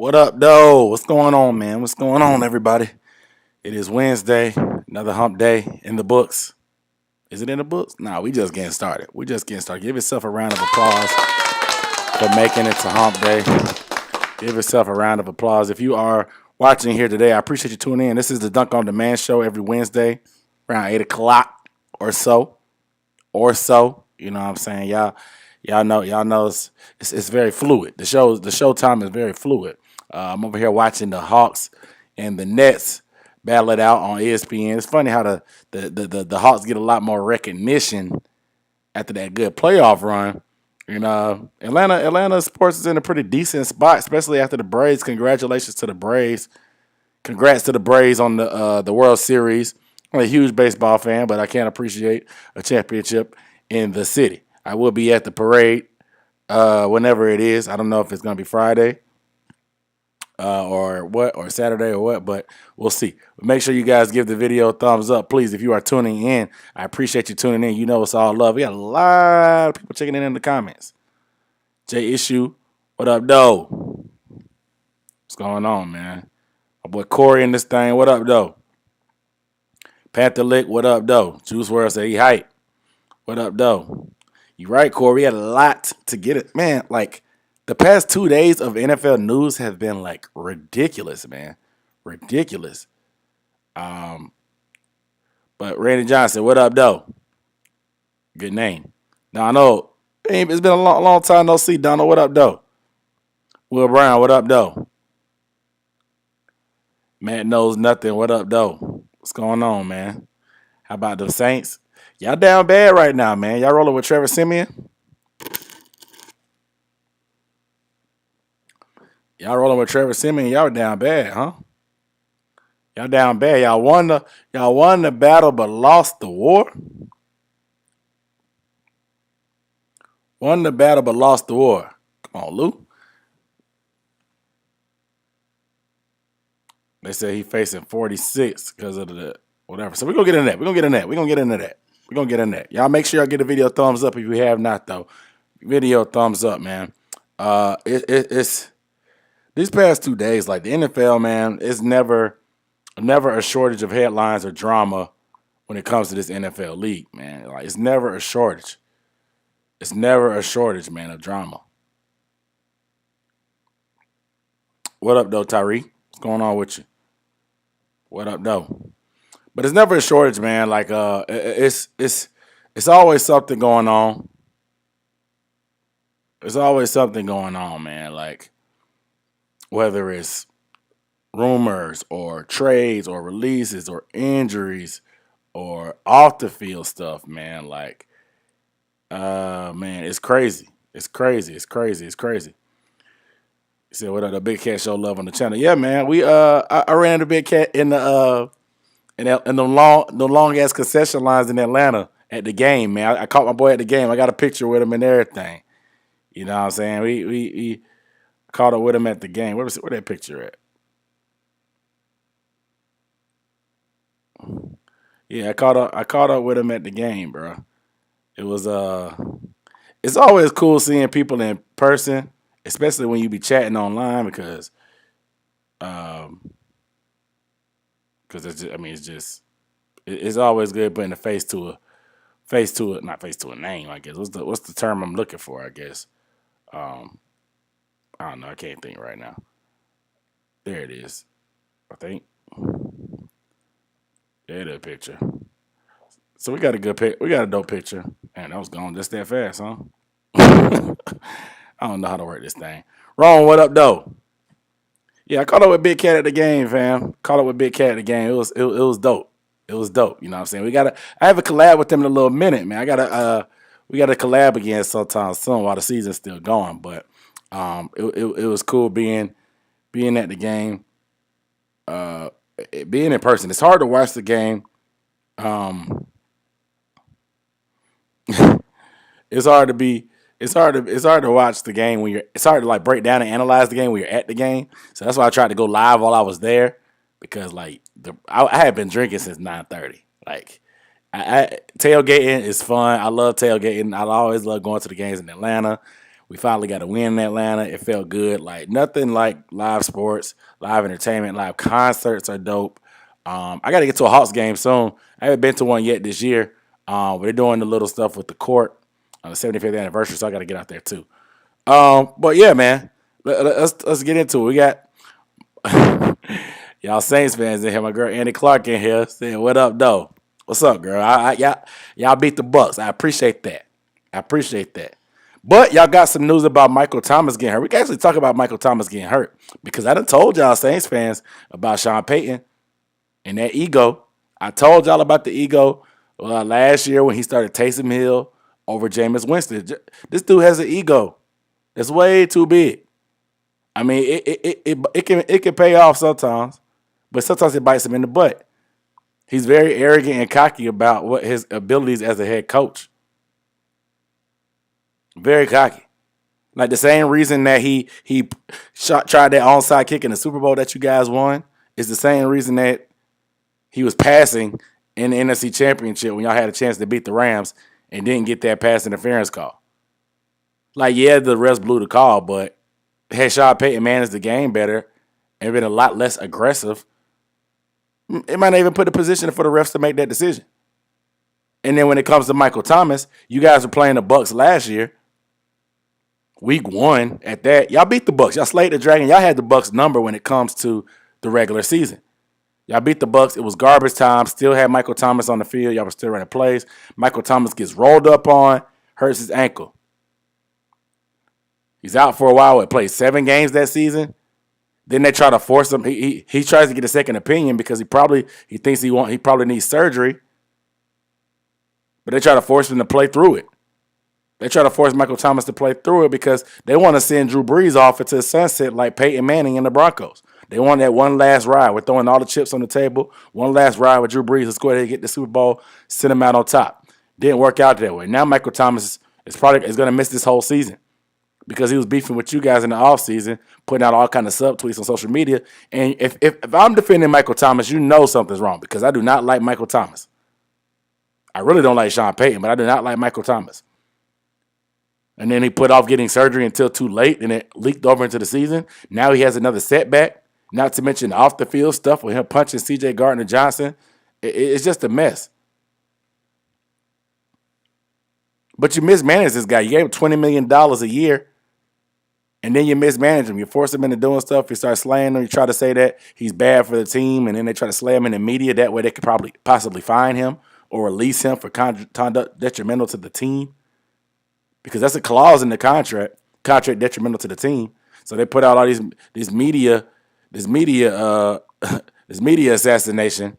What up, though? What's going on, man? What's going on, everybody? It is Wednesday, another hump day in the books. Is it in the books? No, we just getting started. We just getting started. Give yourself a round of applause for making it to hump day. Give yourself a round of applause. If you are watching here today, I appreciate you tuning in. This is the Dunk on Demand show every Wednesday around 8 o'clock or so. You know what I'm saying? Y'all know it's very fluid. The show time is very fluid. I'm over here watching the Hawks and the Nets battle it out on ESPN. It's funny how the Hawks get a lot more recognition after that good playoff run. And Atlanta sports is in a pretty decent spot, especially after the Braves. Congratulations to the Braves. Congrats to the Braves on the World Series. I'm a huge baseball fan, but I can't appreciate a championship in the city. I will be at the parade whenever it is. I don't know if it's going to be Friday or Saturday or what, but we'll see. But make sure you guys give the video a thumbs up, please, if you are tuning in. I appreciate you tuning in. You know it's all love. We got a lot of people checking in the comments. J Issue, what up, though? What's going on, man? My boy Corey in this thing, what up, though? Panther Lick, what up, though? Juice WRLD said he hype. What up, though? You right, Corey. We had a lot to get it. Man, like, the past 2 days of NFL news have been, like, ridiculous, man. Ridiculous. But Randy Johnson, what up, though? Good name. Now, I know it's been a long time no see, Donald. What up, though? Will Brown, what up, though? Matt knows nothing. What up, though? What's going on, man? How about the Saints? Y'all down bad right now, man. Y'all rolling with Trevor Siemian? Y'all rolling with Trevor Siemian? Y'all down bad, huh? Y'all down bad. Y'all won the battle but lost the war? Won the battle but lost the war. Come on, Lou. They say he facing 46 because of the whatever. So we're going to get into that. We're going to get into that. Y'all make sure y'all get the video thumbs up if you have not, though. Video thumbs up, man. It's these past 2 days, like the NFL, man, it's never a shortage of headlines or drama when it comes to this NFL league, man. Like, it's never a shortage. It's never a shortage, man, of drama. What up, though, Tyree? What's going on with you? What up, though? But it's never a shortage, man. Like, it's always something going on. There's always something going on, man. Like, whether it's rumors or trades or releases or injuries or off the field stuff, man. Like, man, it's crazy. It's crazy. You said, what up, the Big Cat Show love on the channel? Yeah, man. I ran into Big Cat in the long ass concession lines in Atlanta at the game, man. I caught my boy at the game. I got a picture with him and everything. You know what I'm saying? We caught up with him at the game. Where that picture at? Yeah, I caught up with him at the game, bro. It was it's always cool seeing people in person, especially when you be chatting online because it's always good putting a face to it, not face to a name, I guess. What's the term I'm looking for, I guess? I don't know, I can't think right now. There it is. I think. There's a picture. So we got a good pic. We got a dope picture. Man, that was gone just that fast, huh? I don't know how to work this thing. Ron, what up, though? Yeah, I caught up with Big Cat at the game, fam. Caught up with Big Cat at the game. It was dope. It was dope. You know what I'm saying? I have a collab with them in a little minute, man. We got to collab again sometime soon while the season's still going. But it was cool being at the game, being in person. It's hard to watch the game. It's hard to watch the game when it's hard to like break down and analyze the game when you're at the game. So that's why I tried to go live while I was there because like I had been drinking since 9:30. Like tailgating is fun. I love tailgating. I always love going to the games in Atlanta. We finally got a win in Atlanta. It felt good. Like nothing like live sports, live entertainment, live concerts are dope. I got to get to a Hawks game soon. I haven't been to one yet this year. But they're doing the little stuff with the court on the 75th anniversary, so I got to get out there too. But yeah, man, let's get into it. We got y'all Saints fans in here. My girl Annie Clark in here saying, "What up, though? What's up, girl? Y'all beat the Bucks. I appreciate that. I appreciate that. But y'all got some news about Michael Thomas getting hurt. We can actually talk about Michael Thomas getting hurt because I done told y'all Saints fans about Sean Payton and that ego. I told y'all about the ego last year when he started Taysom Hill over Jameis Winston. This dude has an ego that's way too big. I mean, it can pay off sometimes, but sometimes it bites him in the butt. He's very arrogant and cocky about what his abilities as a head coach. Very cocky. Like the same reason that he tried that onside kick in the Super Bowl that you guys won is the same reason that he was passing in the NFC Championship when y'all had a chance to beat the Rams and didn't get that pass interference call. Like, yeah, the refs blew the call, but had Sean Payton managed the game better and been a lot less aggressive, it might not even put the position for the refs to make that decision. And then when it comes to Michael Thomas, you guys were playing the Bucks last year. Week 1 at that. Y'all beat the Bucks. Y'all slayed the Dragon. Y'all had the Bucks number when it comes to the regular season. Y'all beat the Bucks. It was garbage time. Still had Michael Thomas on the field. Y'all were still running plays. Michael Thomas gets rolled up on, hurts his ankle. He's out for a while. He played 7 games that season. Then they try to force him. He tries to get a second opinion because he thinks he probably needs surgery. But they try to force him to play through it. They try to force Michael Thomas to play through it because they want to send Drew Brees off into the sunset like Peyton Manning and the Broncos. They want that one last ride. We're throwing all the chips on the table. One last ride with Drew Brees. Let's go ahead and get the Super Bowl, send him out on top. Didn't work out that way. Now Michael Thomas is going to miss this whole season because he was beefing with you guys in the offseason, putting out all kind of subtweets on social media. And if I'm defending Michael Thomas, you know something's wrong because I do not like Michael Thomas. I really don't like Sean Payton, but I do not like Michael Thomas. And then he put off getting surgery until too late, and it leaked over into the season. Now he has another setback, not to mention off the field stuff with him punching C.J. Gardner-Johnson. It's just a mess. But you mismanage this guy. You gave him $20 million a year, and then you mismanage him. You force him into doing stuff. You start slaying him. You try to say that he's bad for the team, and then they try to slay him in the media. That way they could possibly fine him or release him for conduct detrimental to the team. Because that's a clause in the contract detrimental to the team. So they put out all this media assassination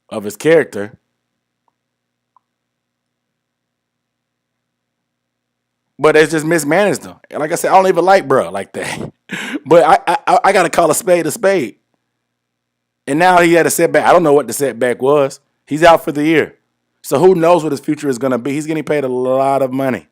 of his character. But it's just mismanaged him. And like I said, I don't even like bro like that. But I gotta call a spade a spade. And now he had a setback. I don't know what the setback was. He's out for the year. So who knows what his future is going to be? He's getting paid a lot of money.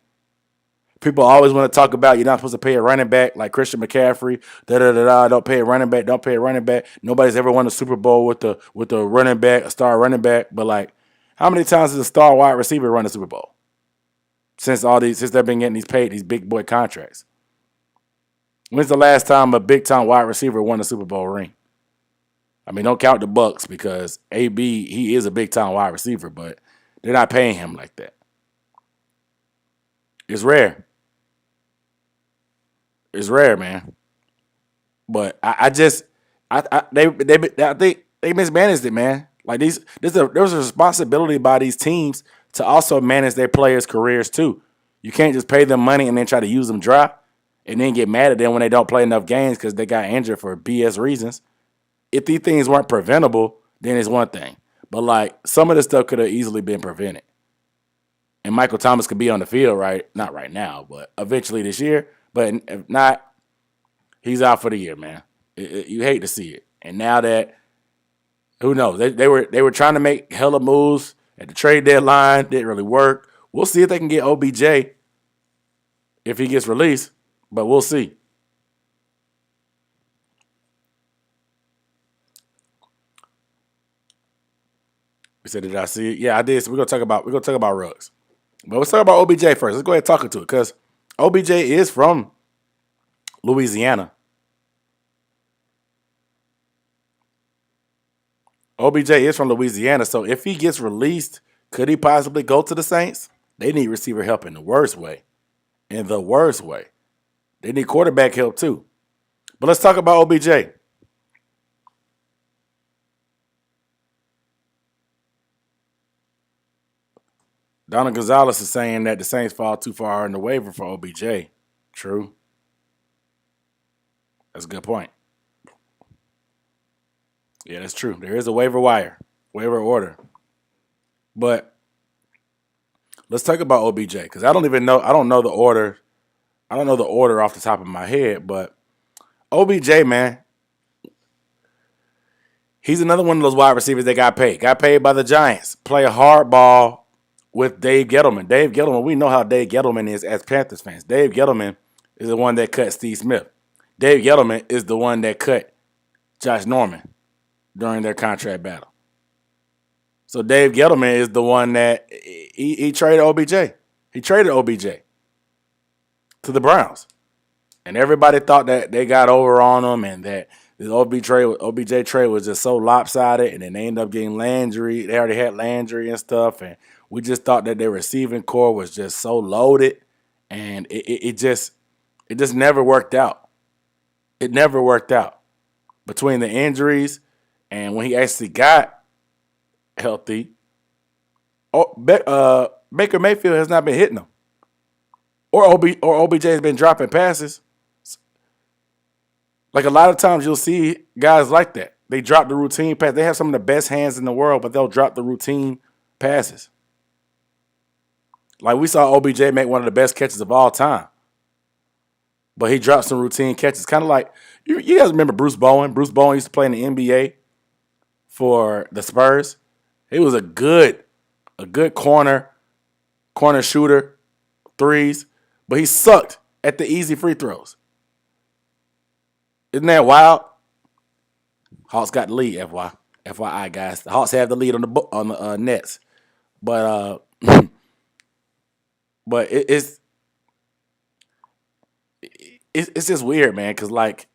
People always want to talk about you're not supposed to pay a running back like Christian McCaffrey. Don't pay a running back. Don't pay a running back. Nobody's ever won a Super Bowl with a running back, a star running back. But like, how many times has a star wide receiver run a Super Bowl? Since they've been getting these big boy contracts. When's the last time a big time wide receiver won a Super Bowl ring? I mean, don't count the Bucks because AB, he is a big time wide receiver, but they're not paying him like that. It's rare. It's rare, man. But I think they mismanaged it, man. Like there was a responsibility by these teams to also manage their players' careers too. You can't just pay them money and then try to use them dry and then get mad at them when they don't play enough games because they got injured for BS reasons. If these things weren't preventable, then it's one thing. But, like, some of this stuff could have easily been prevented. And Michael Thomas could be on the field, not right now, but eventually this year. But if not, he's out for the year, man. You hate to see it. And now that, who knows? They were trying to make hella moves at the trade deadline. Didn't really work. We'll see if they can get OBJ if he gets released. But we'll see. We said, did I see it? Yeah, I did. So we're gonna talk about Ruggs. But let's talk about OBJ first. Let's go ahead and talk into it because OBJ is from Louisiana. OBJ is from Louisiana, so if he gets released, could he possibly go to the Saints? They need receiver help in the worst way. In the worst way. They need quarterback help too. But let's talk about OBJ. Donna Gonzalez is saying that the Saints fall too far in the waiver for OBJ. True. That's a good point. Yeah, that's true. There is a waiver order. But let's talk about OBJ because I don't know the order. I don't know the order off the top of my head, but OBJ, man, he's another one of those wide receivers that got paid. Got paid by the Giants. Play a hard ball with Dave Gettleman. Dave Gettleman, we know how Dave Gettleman is as Panthers fans. Dave Gettleman is the one that cut Steve Smith. Dave Gettleman is the one that cut Josh Norman during their contract battle. So Dave Gettleman is the one that he traded OBJ. He traded OBJ to the Browns. And everybody thought that they got over on him and that the OBJ trade was just so lopsided, and then they ended up getting Landry. They already had Landry and stuff, and we just thought that their receiving core was just so loaded, and it just never worked out. It never worked out between the injuries and when he actually got healthy. Baker Mayfield has not been hitting them, or OBJ has been dropping passes. Like a lot of times you'll see guys like that. They drop the routine pass. They have some of the best hands in the world, but they'll drop the routine passes. Like we saw OBJ make one of the best catches of all time. But he dropped some routine catches. Kind of like, you guys remember Bruce Bowen? Bruce Bowen used to play in the NBA for the Spurs. He was a good corner shooter, threes, but he sucked at the easy free throws. Isn't that wild? Hawks got the lead, FYI, guys. The Hawks have the lead on the Nets, but but it's just weird, man, because like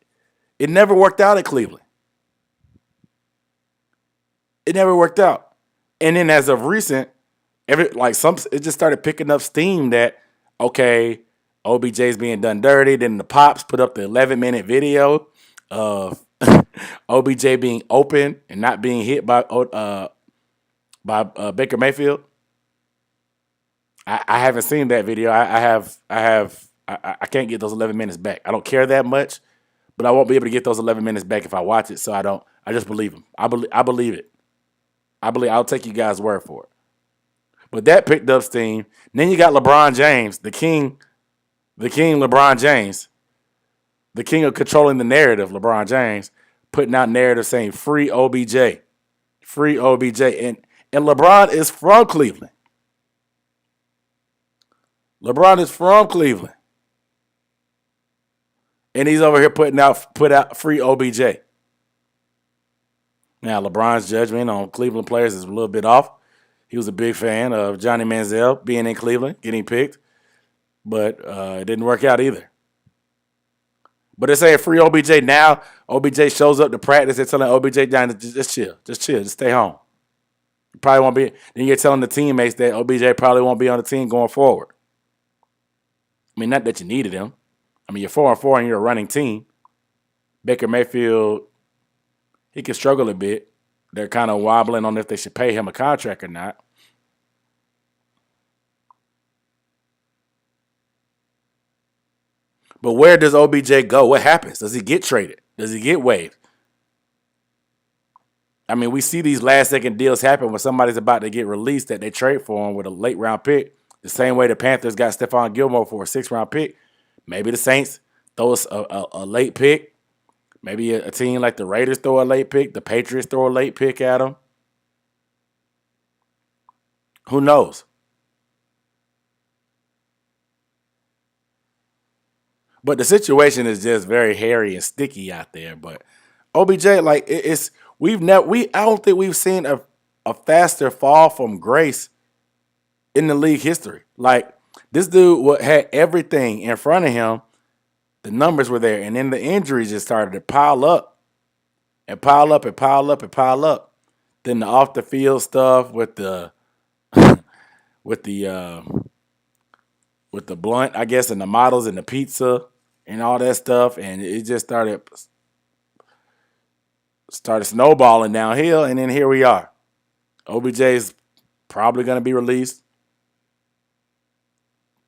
it never worked out at Cleveland. It never worked out, and then as of recent, it just started picking up steam that okay, OBJ's being done dirty. Then the Pops put up the 11-minute video of OBJ being open and not being hit by Baker Mayfield. I haven't seen that video. I can't get those 11 minutes back. I don't care that much, but I won't be able to get those 11 minutes back if I watch it. So I just believe him. I believe it. I'll take you guys' word for it. But that picked up steam. Then you got LeBron James, the king LeBron James, the king of controlling the narrative, LeBron James, putting out narrative saying free OBJ. Free OBJ. And LeBron is from Cleveland. LeBron is from Cleveland. And he's over here put out free OBJ. Now, LeBron's judgment on Cleveland players is a little bit off. He was a big fan of Johnny Manziel being in Cleveland, getting picked. But it didn't work out either. But they're saying free OBJ now. OBJ shows up to practice. They're telling OBJ, just chill. Just stay home. You probably won't be. Then you're telling the teammates that OBJ probably won't be on the team going forward. I mean, not that you needed him. I mean, you're 4-4 and you're a running team. Baker Mayfield, he can struggle a bit. They're kind of wobbling on if they should pay him a contract or not. But where does OBJ go? What happens? Does he get traded? Does he get waived? I mean, we see these last-second deals happen when somebody's about to get released that they trade for him with a late-round pick. The same way the Panthers got Stephon Gilmore for a 6th-round pick. Maybe the Saints throw us a late pick. Maybe a team like the Raiders throw a late pick. The Patriots throw a late pick at them. Who knows? But the situation is just very hairy and sticky out there. But OBJ, like I don't think we've seen a faster fall from grace in the league history. Like This dude had everything in front of him. The numbers were there, and then the injuries just started to pile up and pile up and pile up and pile up. Then the off the field stuff with the with the uh, with the blunt, I guess, and the models and the pizza and all that stuff, and it just started snowballing downhill, and then here we are. OBJ's probably going to be released,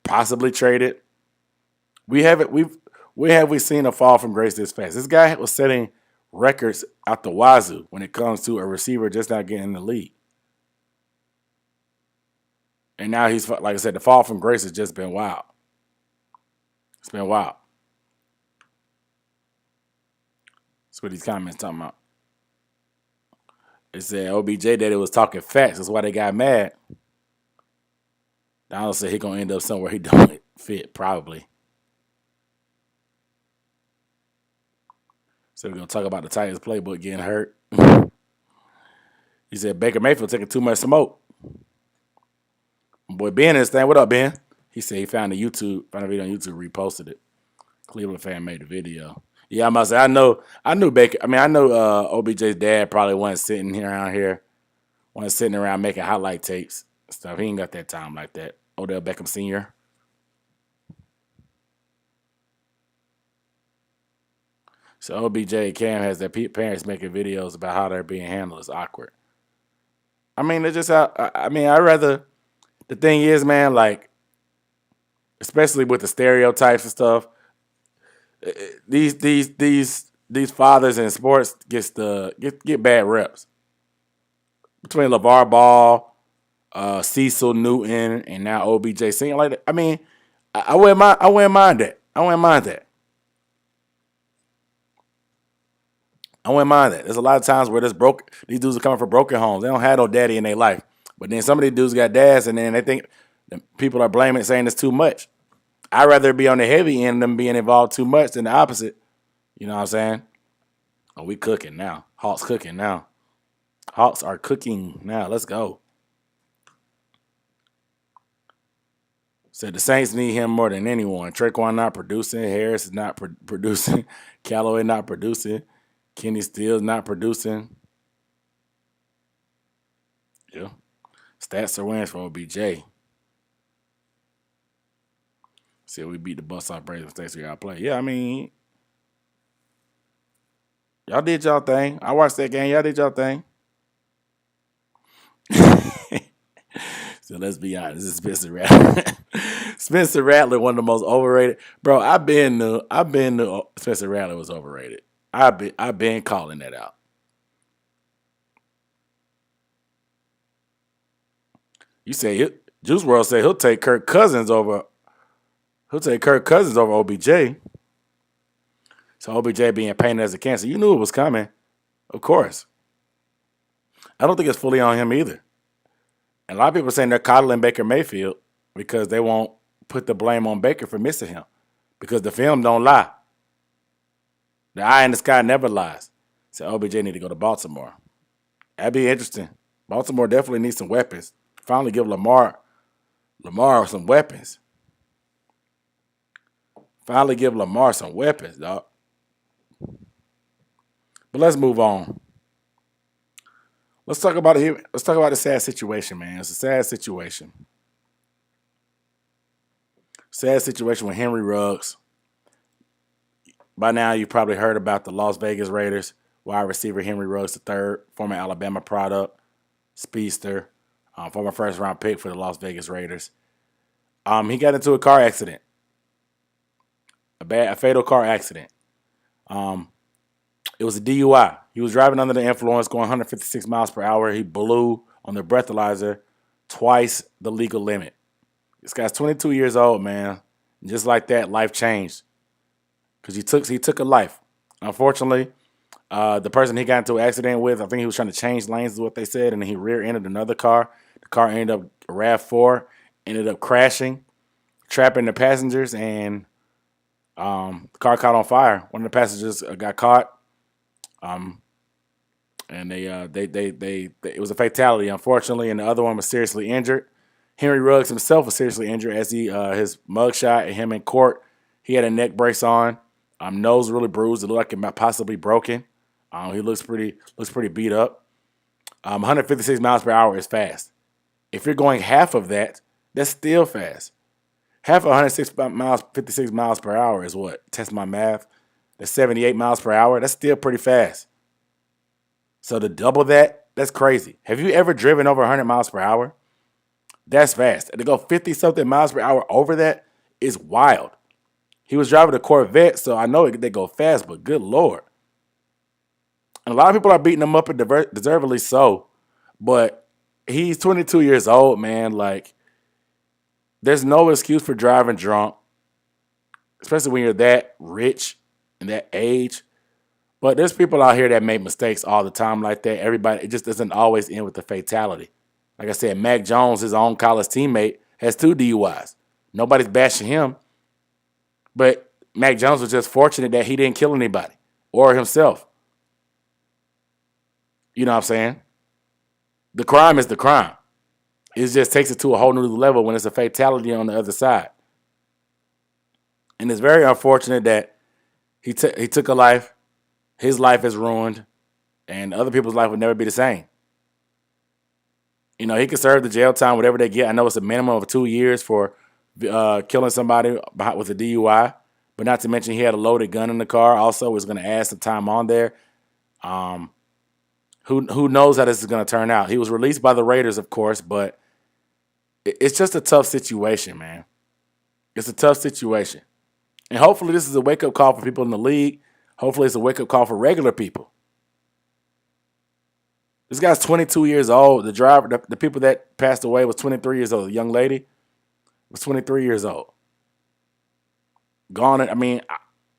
possibly traded. We seen a fall from grace this fast. This guy was setting records out the wazoo when it comes to a receiver just not getting in the league. And now he's, like I said, the fall from grace has just been wild. It's been wild. That's what these comments talking about. They said OBJ daddy was talking facts. That's why they got mad. Donald said he gonna end up somewhere he don't fit, probably. So we're gonna talk about the Titans playbook getting hurt. He said Baker Mayfield taking too much smoke. Boy, Ben is thing. What up, Ben? He said he found a video on YouTube, reposted it. Cleveland fan made the video. Yeah, I must say I knew Baker. I mean, I know OBJ's dad probably wasn't sitting around making highlight tapes and stuff. He ain't got that time like that. Odell Beckham Jr. So OBJ Cam has their parents making videos about how they're being handled. It's awkward. I mean, it's just I rather. The thing is, man, like, especially with the stereotypes and stuff, these fathers in sports get bad reps. Between LeVar Ball, Cecil Newton, and now OBJ singing like that. I mean, I wouldn't mind that. I wouldn't mind that. There's a lot of times where these dudes are coming from broken homes. They don't have no daddy in their life. But then some of these dudes got dads, and then they think people are blaming it, saying it's too much. I'd rather be on the heavy end than being involved too much than the opposite. You know what I'm saying? Oh, we cooking now. Hawks cooking now. Hawks are cooking now. Let's go. Said the Saints need him more than anyone. Traquan not producing. Harris is not producing. Callaway not producing. Kenny Stills not producing. Yeah. Stats are wins for OBJ. See, we beat the bus off Braves mistakes we gotta play. Yeah, I mean, y'all did y'all thing. I watched that game. Y'all did y'all thing. So let's be honest. This is Spencer Rattler. Spencer Rattler, one of the most overrated. Bro, I've been Spencer Rattler was overrated. I've been calling that out. You say Juice WRLD said he'll take Kirk Cousins over OBJ. So OBJ being painted as a cancer. You knew it was coming. Of course. I don't think it's fully on him either. And a lot of people are saying they're coddling Baker Mayfield because they won't put the blame on Baker for missing him. Because the film don't lie. The eye in the sky never lies. So OBJ need to go to Baltimore. That'd be interesting. Baltimore definitely needs some weapons. Finally give Lamar some weapons. Finally give Lamar some weapons, dog. But let's move on. Let's talk about the sad situation, man. It's a sad situation. Sad situation with Henry Ruggs. By now, you've probably heard about the Las Vegas Raiders wide receiver Henry Ruggs III, former Alabama product, speedster, former first-round pick for the Las Vegas Raiders. He got into a car accident, a fatal car accident. It was a DUI. He was driving under the influence, going 156 miles per hour. He blew on the breathalyzer twice the legal limit. This guy's 22 years old, man. And just like that, life changed. Because he took a life. Unfortunately, the person he got into an accident with, I think he was trying to change lanes is what they said, and he rear-ended another car. The car ended up, a RAV4, ended up crashing, trapping the passengers, and the car caught on fire. One of the passengers got caught. And it was a fatality, unfortunately, and the other one was seriously injured. Henry Ruggs himself was seriously injured as his mugshot and him in court. He had a neck brace on. Nose really bruised. It looked like it might possibly broken. He looks pretty beat up. 156 miles per hour is fast. If you're going half of that, that's still fast. Half of 56 miles per hour is what? Test my math. That's 78 miles per hour. That's still pretty fast. So to double that, that's crazy. Have you ever driven over 100 miles per hour? That's fast. And to go 50-something miles per hour over that is wild. He was driving a Corvette, so I know they go fast, but good Lord. And a lot of people are beating him up, and deservedly so. But he's 22 years old, man. Like, there's no excuse for driving drunk, especially when you're that rich and that age. But there's people out here that make mistakes all the time like that. Everybody, it just doesn't always end with the fatality. Like I said, Mac Jones, his own college teammate, has 2 DUIs. Nobody's bashing him. But Mac Jones was just fortunate that he didn't kill anybody or himself. You know what I'm saying? The crime is the crime. It just takes it to a whole new level when it's a fatality on the other side. And it's very unfortunate that he took a life. His life is ruined. And other people's life would never be the same. You know, he could serve the jail time, whatever they get. I know it's a minimum of 2 years for killing somebody with a DUI. But not to mention he had a loaded gun in the car. Also, was going to add some time on there. Who knows how this is going to turn out? He was released by the Raiders, of course, but it's just a tough situation, man. It's a tough situation. And hopefully this is a wake-up call for people in the league. Hopefully it's a wake-up call for regular people. This guy's 22 years old. The driver, the people that passed away was 23 years old. The young lady was 23 years old. Gone. I mean,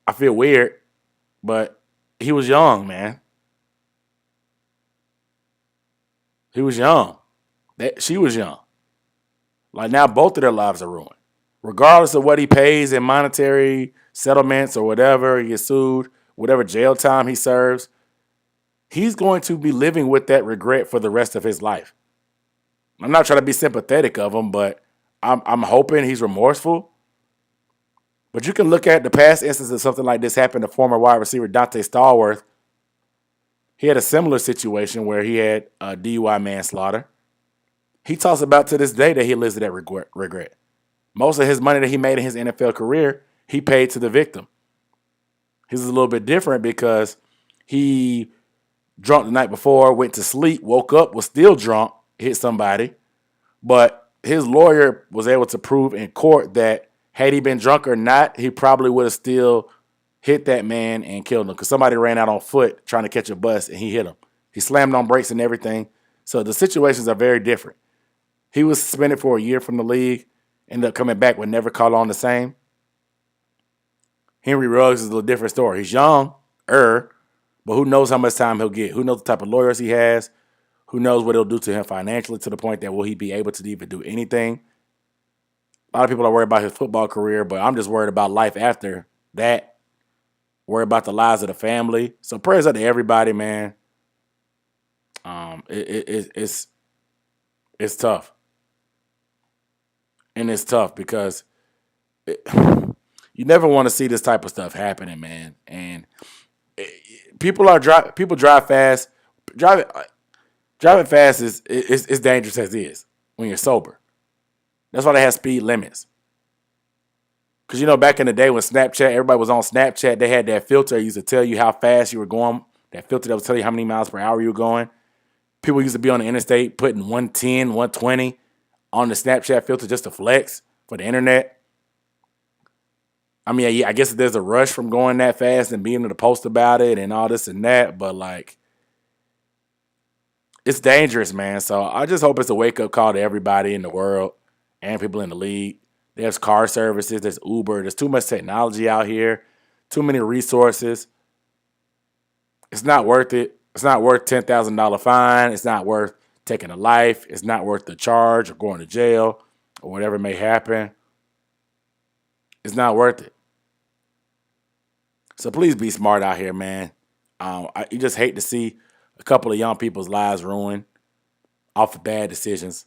I feel weird, but he was young, man. He was young. She was young. Like, now both of their lives are ruined. Regardless of what he pays in monetary settlements or whatever, he gets sued, whatever jail time he serves, he's going to be living with that regret for the rest of his life. I'm not trying to be sympathetic of him, but I'm hoping he's remorseful. But you can look at the past instance of something like this happened to former wide receiver Dante Stallworth. He had a similar situation where he had DUI manslaughter. He talks about to this day that he lives with that regret. Most of his money that he made in his NFL career, he paid to the victim. His is a little bit different because he drunk the night before, went to sleep, woke up, was still drunk, hit somebody. But his lawyer was able to prove in court that had he been drunk or not, he probably would have still hit that man and killed him because somebody ran out on foot trying to catch a bus and he hit him. He slammed on brakes and everything. So the situations are very different. He was suspended for a year from the league, ended up coming back, but never caught on the same. Henry Ruggs is a little different story. He's young, but who knows how much time he'll get? Who knows the type of lawyers he has? Who knows what it'll do to him financially to the point that will he be able to even do anything? A lot of people are worried about his football career, but I'm just worried about life after that. Worried about the lives of the family. So prayers out to everybody, man. It's tough. And it's tough because you never want to see this type of stuff happening, man. And people drive fast. Driving fast is dangerous as is when you're sober. That's why they have speed limits. Because, you know, back in the day when Snapchat, everybody was on Snapchat, they had that filter that used to tell you how fast you were going. That filter that would tell you how many miles per hour you were going. People used to be on the interstate putting 110, 120 on the Snapchat filter just to flex for the internet. I mean, yeah, I guess there's a rush from going that fast and being able to post about it and all this and that, but like, it's dangerous, man. So I just hope it's a wake-up call to everybody in the world and people in the league. There's car services, there's Uber, there's too much technology out here, too many resources. It's not worth it. It's not worth $10,000 fine. It's not worth taking a life. It's not worth the charge or going to jail or whatever may happen. It's not worth it. So please be smart out here, man. You just hate to see a couple of young people's lives ruined off of bad decisions.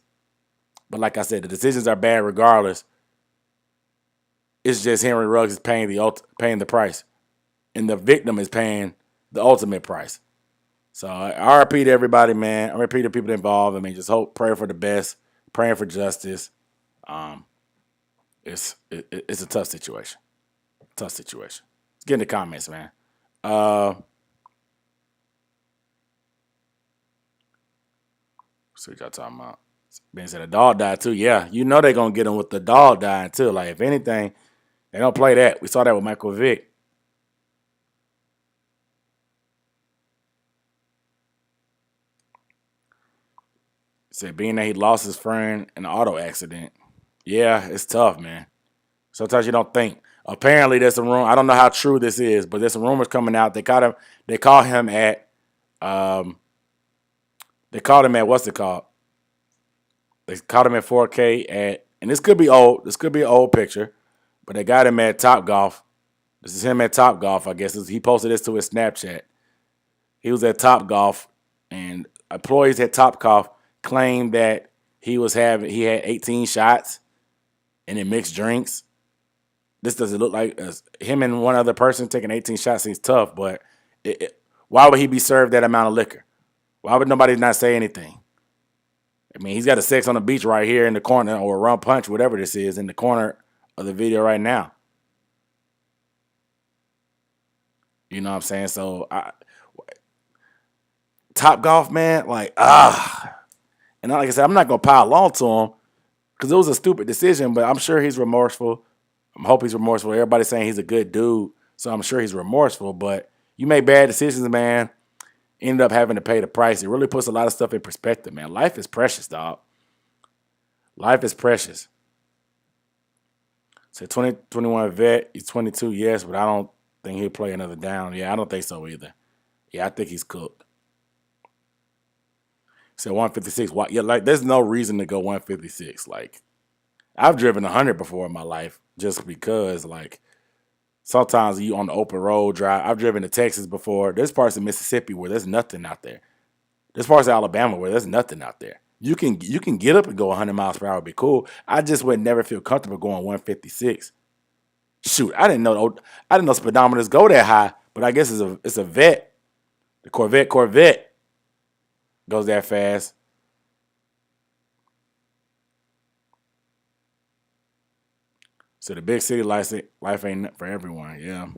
But like I said, the decisions are bad regardless. It's just Henry Ruggs is paying the price, and the victim is paying the ultimate price. So RIP to everybody, man. RIP to people involved. I mean, just pray for the best, praying for justice. It's a tough situation. Tough situation. Let's get in the comments, man. See what y'all talking about. Ben said a dog died too. Yeah, you know they're gonna get him with the dog dying too. Like if anything, they don't play that. We saw that with Michael Vick. Said being that he lost his friend in an auto accident. Yeah, it's tough, man. Sometimes you don't think. Apparently, there's some rumor. I don't know how true this is, but there's some rumors coming out. They caught him. They called him at. They called him at what's it called? They caught him at 4K at, and this could be old. This could be an old picture, but they got him at Top Golf. This is him at Top Golf, I guess. He posted this to his Snapchat. He was at Top Golf, and employees at Top Golf claimed that he had 18 shots, and it mixed drinks. This doesn't look like him and one other person taking 18 shots seems tough, but why would he be served that amount of liquor? Why would nobody not say anything? I mean, he's got a sex on the beach right here in the corner, or a rum punch, whatever this is, in the corner of the video right now. You know what I'm saying? So, Top Golf, man, like, And like I said, I'm not going to pile on to him because it was a stupid decision, but I'm sure he's remorseful. I hope he's remorseful. Everybody's saying he's a good dude, so I'm sure he's remorseful. But you make bad decisions, man. Ended up having to pay the price. It really puts a lot of stuff in perspective, man. Life is precious, dog. Life is precious. So 2021 vet, he's 22, yes, but I don't think he'll play another down. Yeah, I don't think so either. Yeah, I think he's cooked. So 156. Yeah, like there's no reason to go 156. Like I've driven 100 before in my life just because, like, sometimes you on the open road drive. I've driven to Texas before. There's parts of Mississippi where there's nothing out there. There's parts of Alabama where there's nothing out there. You can get up and go 100 miles per hour, be cool. I just would never feel comfortable going 156. Shoot, I didn't know speedometers go that high, but I guess it's a vet. The Corvette goes that fast. So the big city life ain't for everyone. Yeah.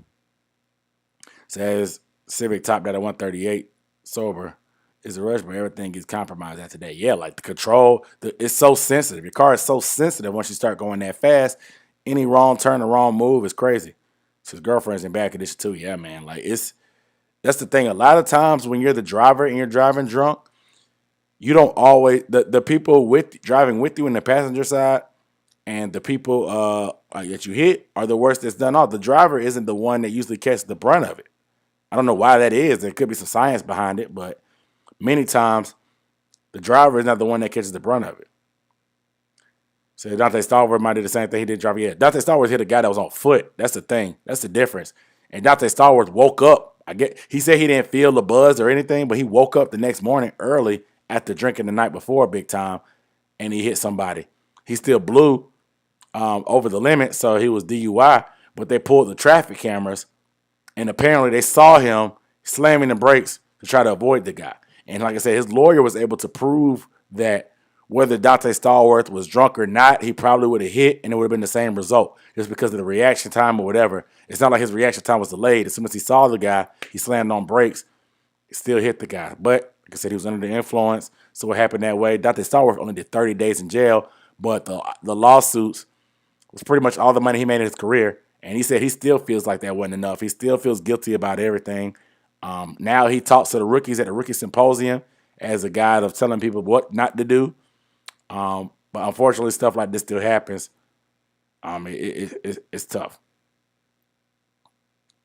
Says Civic topped out at 138 sober. Is a rush, but everything gets compromised after that. Yeah, like the control, it's so sensitive. Your car is so sensitive once you start going that fast. Any wrong turn or wrong move is crazy. So his girlfriend's in bad condition too. Yeah, man. Like that's the thing. A lot of times when you're the driver and you're driving drunk, you don't always the people driving with you in the passenger side and the people that you hit are the worst that's done all. The driver isn't the one that usually catches the brunt of it. I don't know why that is. There could be some science behind it, but many times the driver is not the one that catches the brunt of it. So Dante Stallworth might do the same thing he did driving. Yeah, Dante Stallworth hit a guy that was on foot. That's the thing. That's the difference. And Dante Stallworth woke up. He said he didn't feel the buzz or anything, but he woke up the next morning early after drinking the night before big time, and he hit somebody. He still blew over the limit, so he was DUI, but they pulled the traffic cameras, and apparently they saw him slamming the brakes to try to avoid the guy. And like I said, his lawyer was able to prove that whether Dante Stallworth was drunk or not, he probably would have hit, and it would have been the same result just because of the reaction time or whatever. It's not like his reaction time was delayed. As soon as he saw the guy, he slammed on brakes. He still hit the guy. But like I said, he was under the influence, so it happened that way. Dante Stallworth only did 30 days in jail, but the lawsuits was pretty much all the money he made in his career. And he said he still feels like that wasn't enough. He still feels guilty about everything. Now he talks to the rookies at the rookie symposium as a guide of telling people what not to do. But unfortunately, stuff like this still happens. It's tough.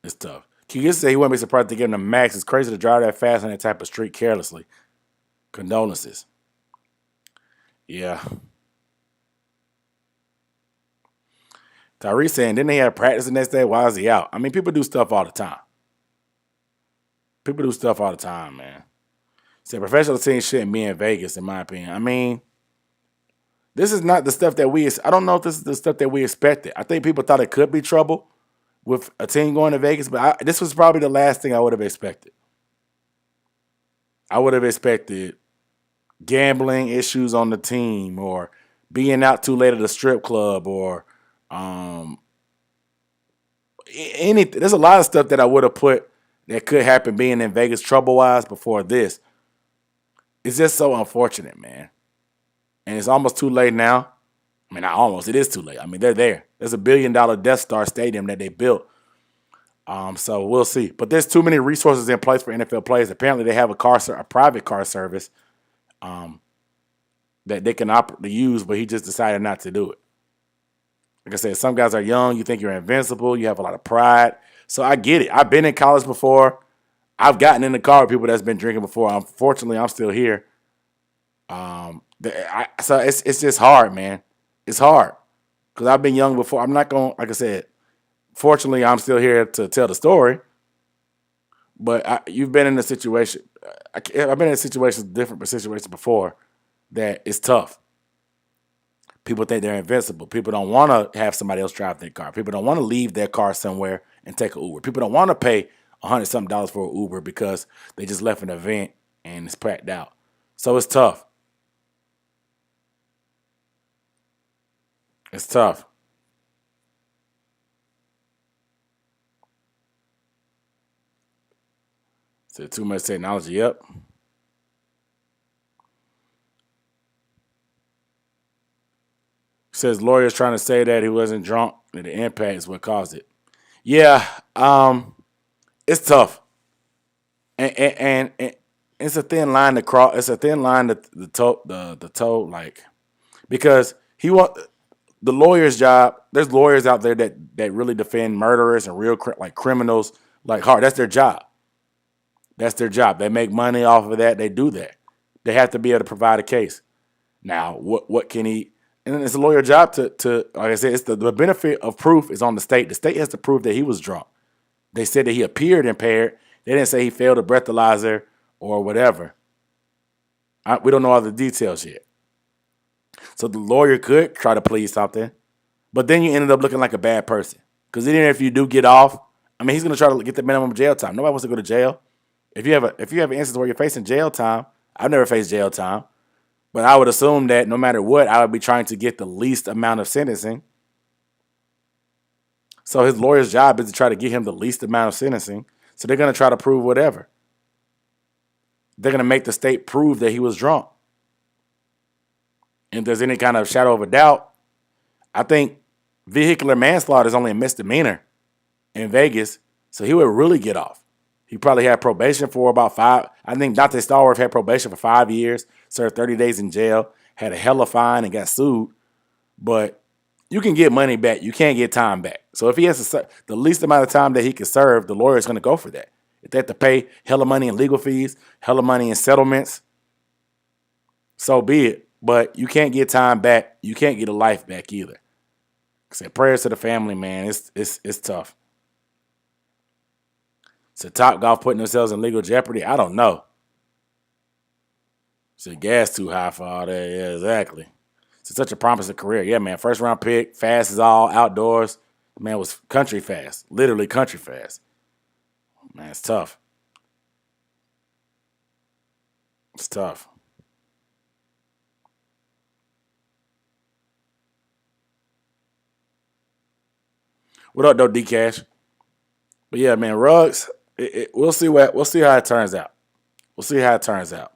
It's tough. Q say he wouldn't be surprised to give him a max. It's crazy to drive that fast on that type of street carelessly. Condolences. Yeah. Tyrese saying, didn't he have practice the next day? Why is he out? I mean, people do stuff all the time. People do stuff all the time, man. Said professional teams shouldn't be in Vegas, in my opinion. I mean, This is not the stuff that I don't know if this is the stuff that we expected. I think people thought it could be trouble with a team going to Vegas, but this was probably the last thing I would have expected. I would have expected gambling issues on the team, or being out too late at a strip club, or anything. There's a lot of stuff that I would have put that could happen being in Vegas trouble-wise before this. It's just so unfortunate, man. And it's almost too late now. I mean, not almost. It is too late. I mean, they're there. There's $1 billion Death Star stadium that they built. So we'll see. But there's too many resources in place for NFL players. Apparently, they have a private car service that they can use, but he just decided not to do it. Like I said, some guys are young. You think you're invincible. You have a lot of pride. So I get it. I've been in college before. I've gotten in the car with people that's been drinking before. Unfortunately, I'm still here. So it's just hard, man. It's hard because I've been young before. I'm not going, like I said, fortunately, I'm still here to tell the story. But you've been in a situation. I've been in different situations before that it's tough. People think they're invincible. People don't want to have somebody else drive their car. People don't want to leave their car somewhere and take an Uber. People don't want to pay $100-something for an Uber because they just left an event and it's packed out. So it's tough. It's tough. So too much technology. Yep. Says lawyers trying to say that he wasn't drunk and the impact is what caused it. Yeah, it's tough, and it's a thin line to cross. It's a thin line to the toe, like, because he want the lawyer's job. There's lawyers out there that really defend murderers and real like criminals like hard. That's their job. That's their job. They make money off of that. They do that. They have to be able to provide a case. Now, what can he? And it's a lawyer job to like I said, it's the benefit of proof is on the state. The state has to prove that he was drunk. They said that he appeared impaired. They didn't say he failed a breathalyzer or whatever. We don't know all the details yet. So the lawyer could try to plead something, but then you ended up looking like a bad person. Because even if you do get off, I mean, he's going to try to get the minimum jail time. Nobody wants to go to jail. If you have an instance where you're facing jail time, I've never faced jail time. But I would assume that no matter what, I would be trying to get the least amount of sentencing. So his lawyer's job is to try to get him the least amount of sentencing. So they're going to try to prove whatever. They're going to make the state prove that he was drunk. And if there's any kind of shadow of a doubt, I think vehicular manslaughter is only a misdemeanor in Vegas. So he would really get off. He probably had probation for about 5. I think Dante Stallworth had probation for 5 years, served 30 days in jail, had a hella fine, and got sued. But you can get money back. You can't get time back. So if he has the least amount of time that he can serve, the lawyer is going to go for that. If they have to pay hella money in legal fees, hella money in settlements, so be it. But you can't get time back. You can't get a life back either. I said, prayers to the family, man. It's tough. So Top Golf putting themselves in legal jeopardy? I don't know. So gas too high for all that. Yeah, exactly. It's such a promising career. Yeah, man. First round pick, fast as all, outdoors. Man, was country fast. Literally country fast. Man, it's tough. It's tough. What up, though, D-Cash? But yeah, man, Ruggs. We'll see how it turns out. We'll see how it turns out.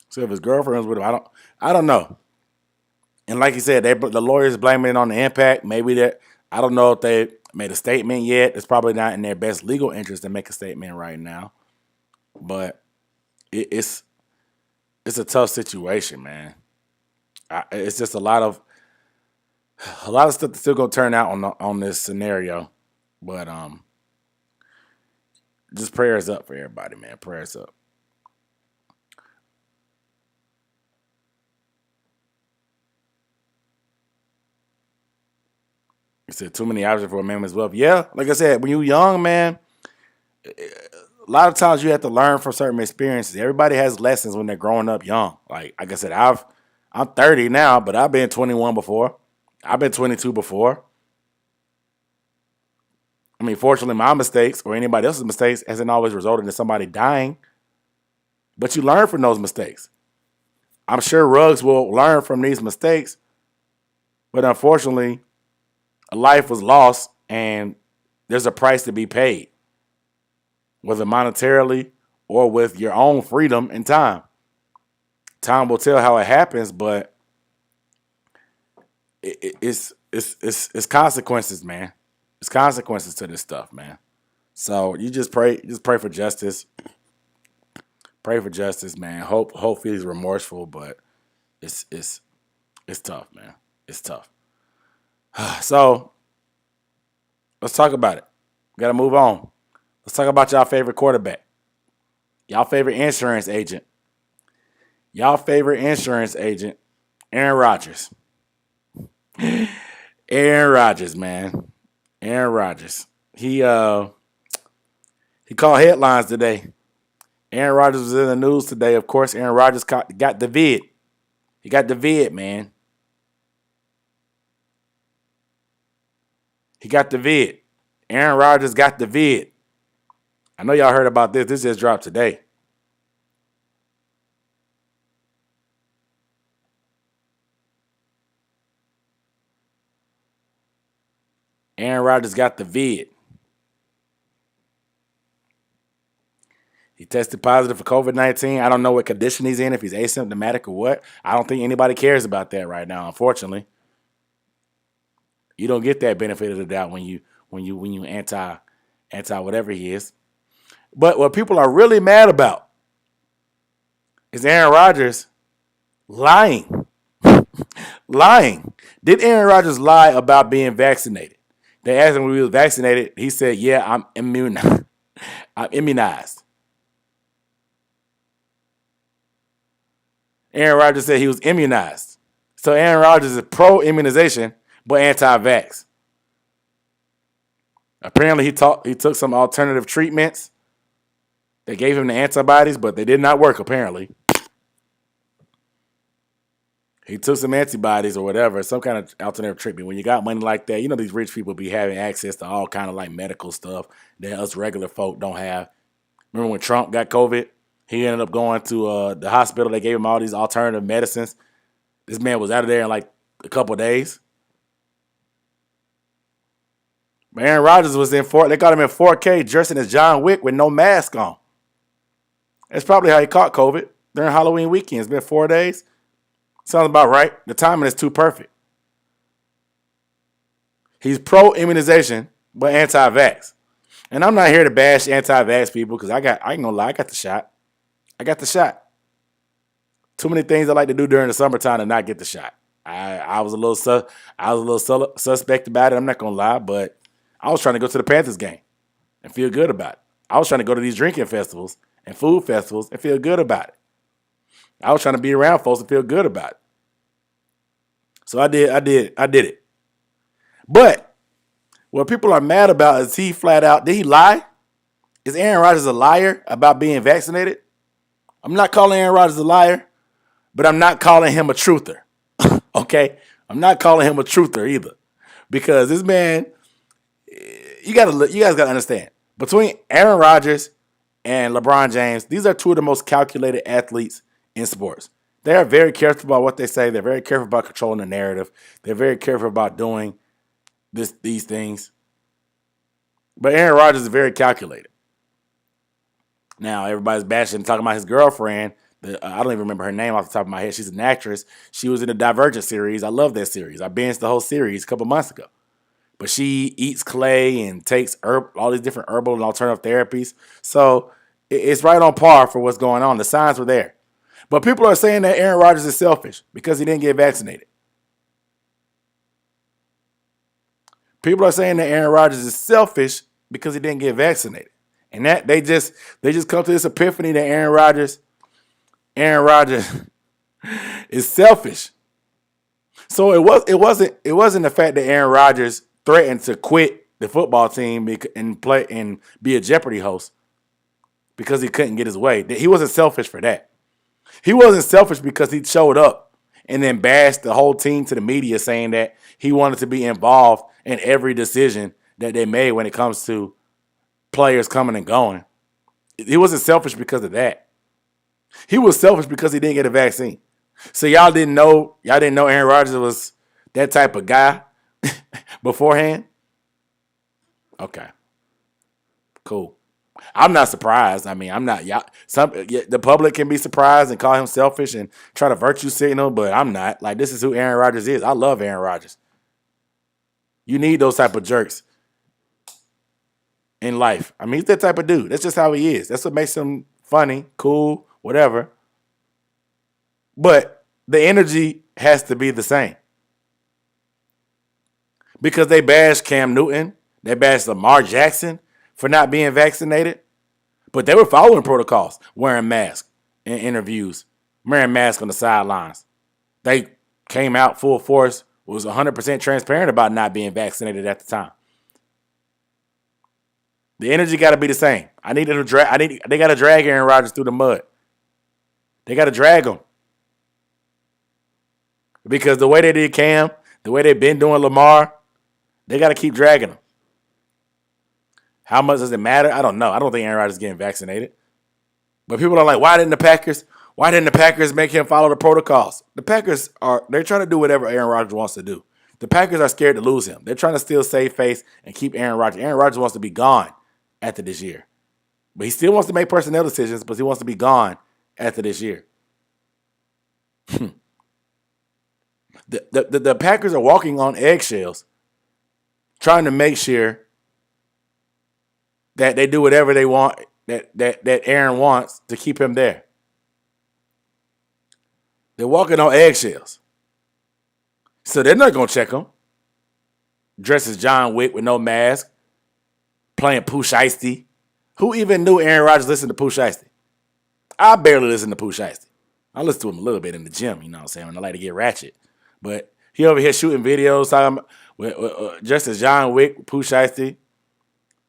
So if his girlfriend's with him, I don't know. And like you said, the lawyers blaming it on the impact. Maybe that I don't know if they made a statement yet. It's probably not in their best legal interest to make a statement right now. But it's a tough situation, man. It's just a lot of stuff that's still gonna turn out on this scenario. But just prayers up for everybody, man. Prayers up. You said too many options for a man as well. Yeah, like I said, when you're young, man, A lot of times you have to learn from certain experiences. Everybody has lessons when they're growing up young. Like I said, I'm 30 now, but I've been 21 before. I've been 22 before. I mean, fortunately, my mistakes or anybody else's mistakes hasn't always resulted in somebody dying. But you learn from those mistakes. I'm sure Ruggs will learn from these mistakes. But unfortunately, a life was lost and there's a price to be paid, whether monetarily or with your own freedom and time. Time will tell how it happens, but it's consequences, man. It's consequences to this stuff, man. So you just pray for justice. Pray for justice, man. Hopefully he's remorseful, but it's tough, man. It's tough. So let's talk about it. We gotta move on. Let's talk about y'all favorite quarterback. Y'all favorite insurance agent. Aaron Rodgers. Aaron Rodgers, man. Aaron Rodgers. He called headlines today. Aaron Rodgers was in the news today. Of course, Aaron Rodgers got the vid. He got the vid, man. He got the vid. Aaron Rodgers got the vid. I know y'all heard about this. This just dropped today. Aaron Rodgers got the vid. He tested positive for COVID-19. I don't know what condition he's in, if he's asymptomatic or what. I don't think anybody cares about that right now, unfortunately. You don't get that benefit of the doubt when you anti whatever he is. But what people are really mad about is Aaron Rodgers lying. Lying. Did Aaron Rodgers lie about being vaccinated? They asked him when he was vaccinated. He said, yeah, I'm immunized. I'm immunized. Aaron Rodgers said he was immunized. So Aaron Rodgers is pro-immunization, but anti-vax. Apparently he took some alternative treatments. They gave him the antibodies, but they did not work, apparently. He took some antibodies or whatever, some kind of alternative treatment. When you got money like that, you know these rich people be having access to all kind of like medical stuff that us regular folk don't have. Remember when Trump got COVID? He ended up going to the hospital. They gave him all these alternative medicines. This man was out of there in like a couple of days. But Aaron Rodgers was they got him in 4K dressing as John Wick with no mask on. That's probably how he caught COVID during Halloween weekend. It's been 4 days. Sounds about right. The timing is too perfect. He's pro-immunization, but anti-vax. And I'm not here to bash anti-vax people because I ain't gonna lie, I got the shot. Too many things I like to do during the summertime to not get the shot. I was a little suspect about it. I'm not gonna lie, but I was trying to go to the Panthers game and feel good about it. I was trying to go to these drinking festivals and food festivals and feel good about it. I was trying to be around folks and feel good about it. So I did it. But what people are mad about is he flat out, did he lie? Is Aaron Rodgers a liar about being vaccinated? I'm not calling Aaron Rodgers a liar, but I'm not calling him a truther. Okay? I'm not calling him a truther either. Because this man, you guys gotta understand. Between Aaron Rodgers and LeBron James, these are two of the most calculated athletes in sports. They are very careful about what they say. They're very careful about controlling the narrative. They're very careful about doing these things. But Aaron Rodgers is very calculated. Now, everybody's bashing and talking about his girlfriend. I don't even remember her name off the top of my head. She's an actress. She was in the Divergent series. I love that series. I binged the whole series a couple months ago. But she eats clay and takes all these different herbal and alternative therapies. So it's right on par for what's going on. The signs were there. But people are saying that Aaron Rodgers is selfish because he didn't get vaccinated. People are saying that Aaron Rodgers is selfish because he didn't get vaccinated. And that they just come to this epiphany that Aaron Rodgers is selfish. So it wasn't the fact that Aaron Rodgers threatened to quit the football team and play and be a Jeopardy host because he couldn't get his way. He wasn't selfish for that. He wasn't selfish because he showed up and then bashed the whole team to the media saying that he wanted to be involved in every decision that they made when it comes to players coming and going. He wasn't selfish because of that. He was selfish because he didn't get a vaccine. So y'all didn't know Aaron Rodgers was that type of guy beforehand? Okay. Cool. I'm not surprised. I mean, I'm not. The public can be surprised and call him selfish and try to virtue signal, but I'm not. Like, this is who Aaron Rodgers is. I love Aaron Rodgers. You need those type of jerks in life. I mean, he's that type of dude. That's just how he is. That's what makes him funny, cool, whatever. But the energy has to be the same. Because they bashed Cam Newton, they bashed Lamar Jackson for not being vaccinated. But they were following protocols, wearing masks in interviews, wearing masks on the sidelines. They came out full force, was 100% transparent about not being vaccinated at the time. The energy got to be the same. They got to drag Aaron Rodgers through the mud. They got to drag him. Because the way they did Cam, the way they've been doing Lamar, they got to keep dragging him. How much does it matter? I don't know. I don't think Aaron Rodgers is getting vaccinated. But people are like, why didn't the Packers make him follow the protocols? They're trying to do whatever Aaron Rodgers wants to do. The Packers are scared to lose him. They're trying to still save face and keep Aaron Rodgers. Aaron Rodgers wants to be gone after this year. But he still wants to make personnel decisions, but he wants to be gone after this year. The Packers are walking on eggshells, trying to make sure that they do whatever they want, that Aaron wants to keep him there. They're walking on eggshells. So they're not going to check him. Dressed as John Wick with no mask, playing Pooh Shiesty. Who even knew Aaron Rodgers listened to Pooh Shiesty? I barely listen to Pooh Shiesty. I listen to him a little bit in the gym, you know what I'm saying, when I like to get ratchet. But he over here shooting videos, talking dressed as John Wick, Pooh Shiesty,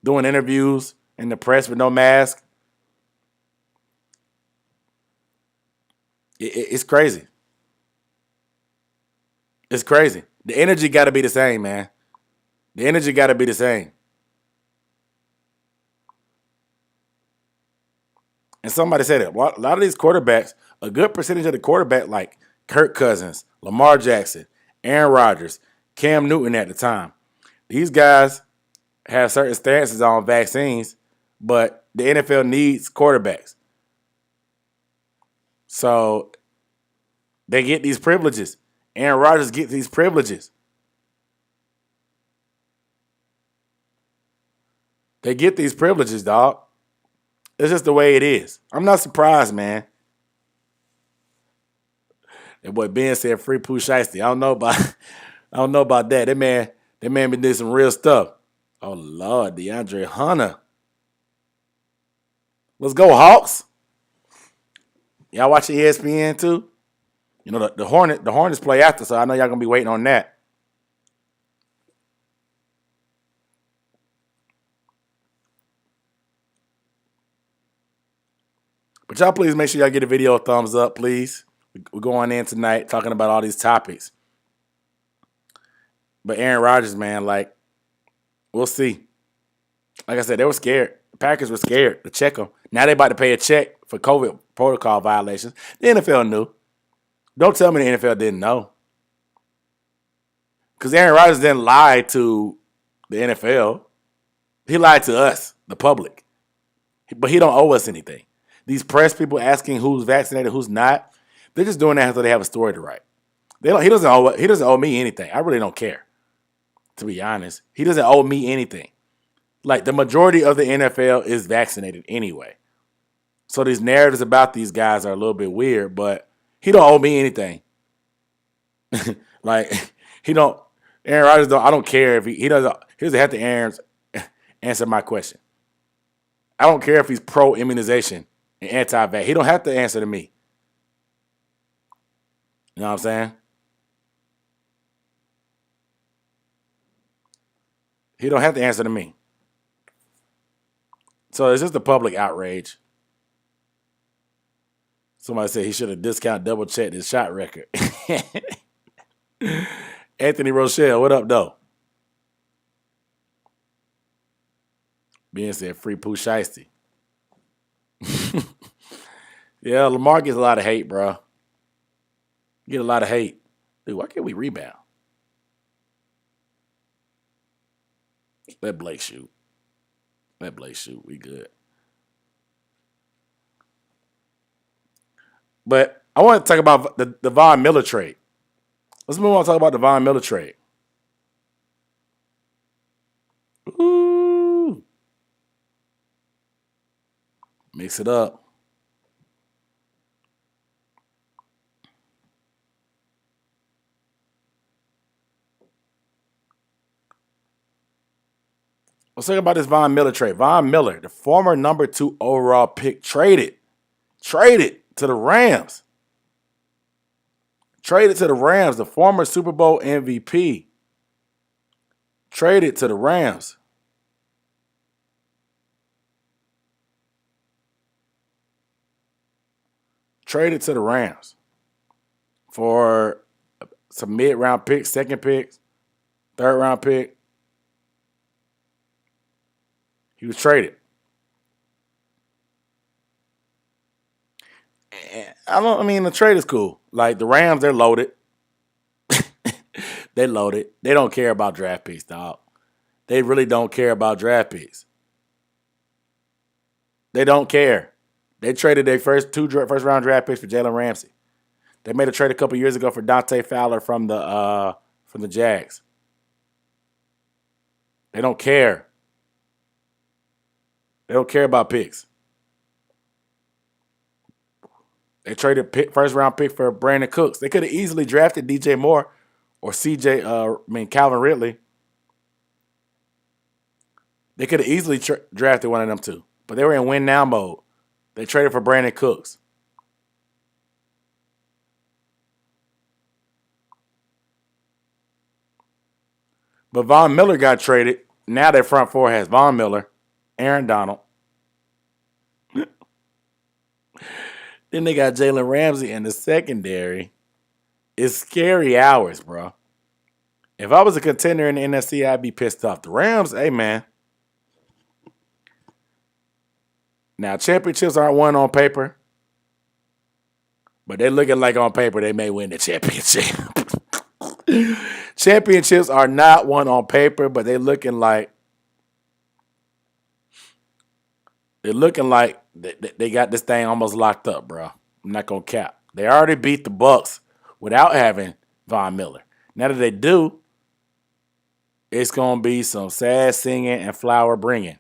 doing interviews in the press with no mask. It's crazy. It's crazy. The energy got to be the same, man. The energy got to be the same. And somebody said it. A lot of these quarterbacks, a good percentage of the quarterback, like Kirk Cousins, Lamar Jackson, Aaron Rodgers, Cam Newton at the time, these guys have certain stances on vaccines, but the NFL needs quarterbacks. So they get these privileges. Aaron Rodgers gets these privileges. They get these privileges, dog. It's just the way it is. I'm not surprised, man. That boy Ben said free Pooh Shiesty. I don't know about that. That man been doing some real stuff. Oh Lord, DeAndre Hunter. Let's go, Hawks. Y'all watching ESPN too? You know the Hornets play after, so I know y'all gonna be waiting on that. But y'all please make sure y'all get a video a thumbs up, please. We're going in tonight talking about all these topics. But Aaron Rodgers, man, like, we'll see. Like I said, they were scared. The Packers were scared to check them. Now they about to pay a check for COVID protocol violations. The NFL knew. Don't tell me the NFL didn't know. Because Aaron Rodgers didn't lie to the NFL. He lied to us, the public. But he don't owe us anything. These press people asking who's vaccinated, who's not, they're just doing that until they have a story to write. He doesn't owe me anything. I really don't care, to be honest. He doesn't owe me anything. Like, the majority of the NFL is vaccinated anyway. So these narratives about these guys are a little bit weird, but he don't owe me anything. Like, Aaron Rodgers I don't care if he doesn't have to answer my question. I don't care if he's pro-immunization and anti-vax. He don't have to answer to me. You know what I'm saying? He don't have to answer to me. So it's just a public outrage. Somebody said he should have double checked his shot record. Anthony Rochelle, what up, though? Ben said free Pooh Shiesty. Yeah, Lamar gets a lot of hate, bro. Get a lot of hate. Dude, why can't we rebound? Let Blake shoot. We good. But I want to talk about the Von Miller trade. Let's move on to talk about the Von Miller trade. Ooh. Mix it up. Let's talk about this Von Miller trade. Von Miller, the former number 2 overall pick, traded to the Rams. Traded to the Rams, the former Super Bowl MVP. Traded to the Rams. Traded to the Rams for some mid-round picks, second picks, third-round pick. He was traded. The trade is cool. Like, the Rams, they're loaded. They loaded. They don't care about draft picks, dog. They really don't care about draft picks. They don't care. They traded their first round draft picks for Jalen Ramsey. They made a trade a couple years ago for Dante Fowler from the Jags. They don't care. They don't care about picks. They traded first round pick for Brandon Cooks. They could have easily drafted DJ Moore or Calvin Ridley. They could have easily drafted one of them two, but they were in win now mode. They traded for Brandon Cooks. But Von Miller got traded. Now their front four has Von Miller, Aaron Donald. Then they got Jalen Ramsey in the secondary. It's scary hours, bro. If I was a contender in the NFC, I'd be pissed off. The Rams, hey, man. Now, championships aren't won on paper. But they're looking like on paper they may win the championship. Championships are not won on paper, but they're looking like they got this thing almost locked up, bro. I'm not gonna cap. They already beat the Bucks without having Von Miller. Now that they do, it's gonna be some sad singing and flower bringing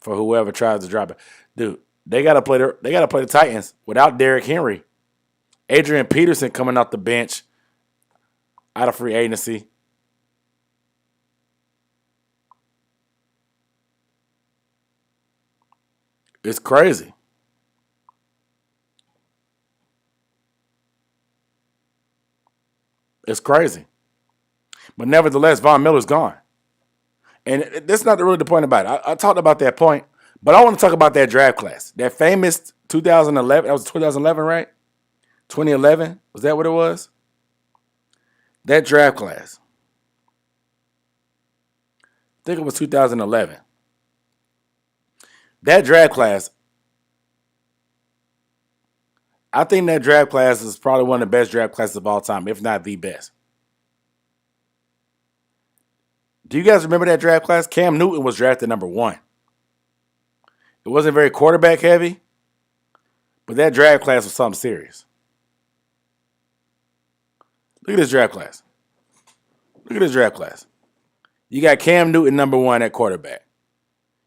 for whoever tries to drop it. Dude, they gotta play the Titans without Derrick Henry. Adrian Peterson coming off the bench out of free agency. It's crazy. It's crazy. But nevertheless, Von Miller's gone. And that's not really the point about it. I talked about that point, but I want to talk about that draft class. That famous 2011, that was 2011, right? 2011, was that what it was? That draft class. I think it was 2011. That draft class, I think that draft class is probably one of the best draft classes of all time, if not the best. Do you guys remember that draft class? Cam Newton was drafted number 1. It wasn't very quarterback heavy, but that draft class was something serious. Look at this draft class. Look at this draft class. You got Cam Newton number 1 at quarterback.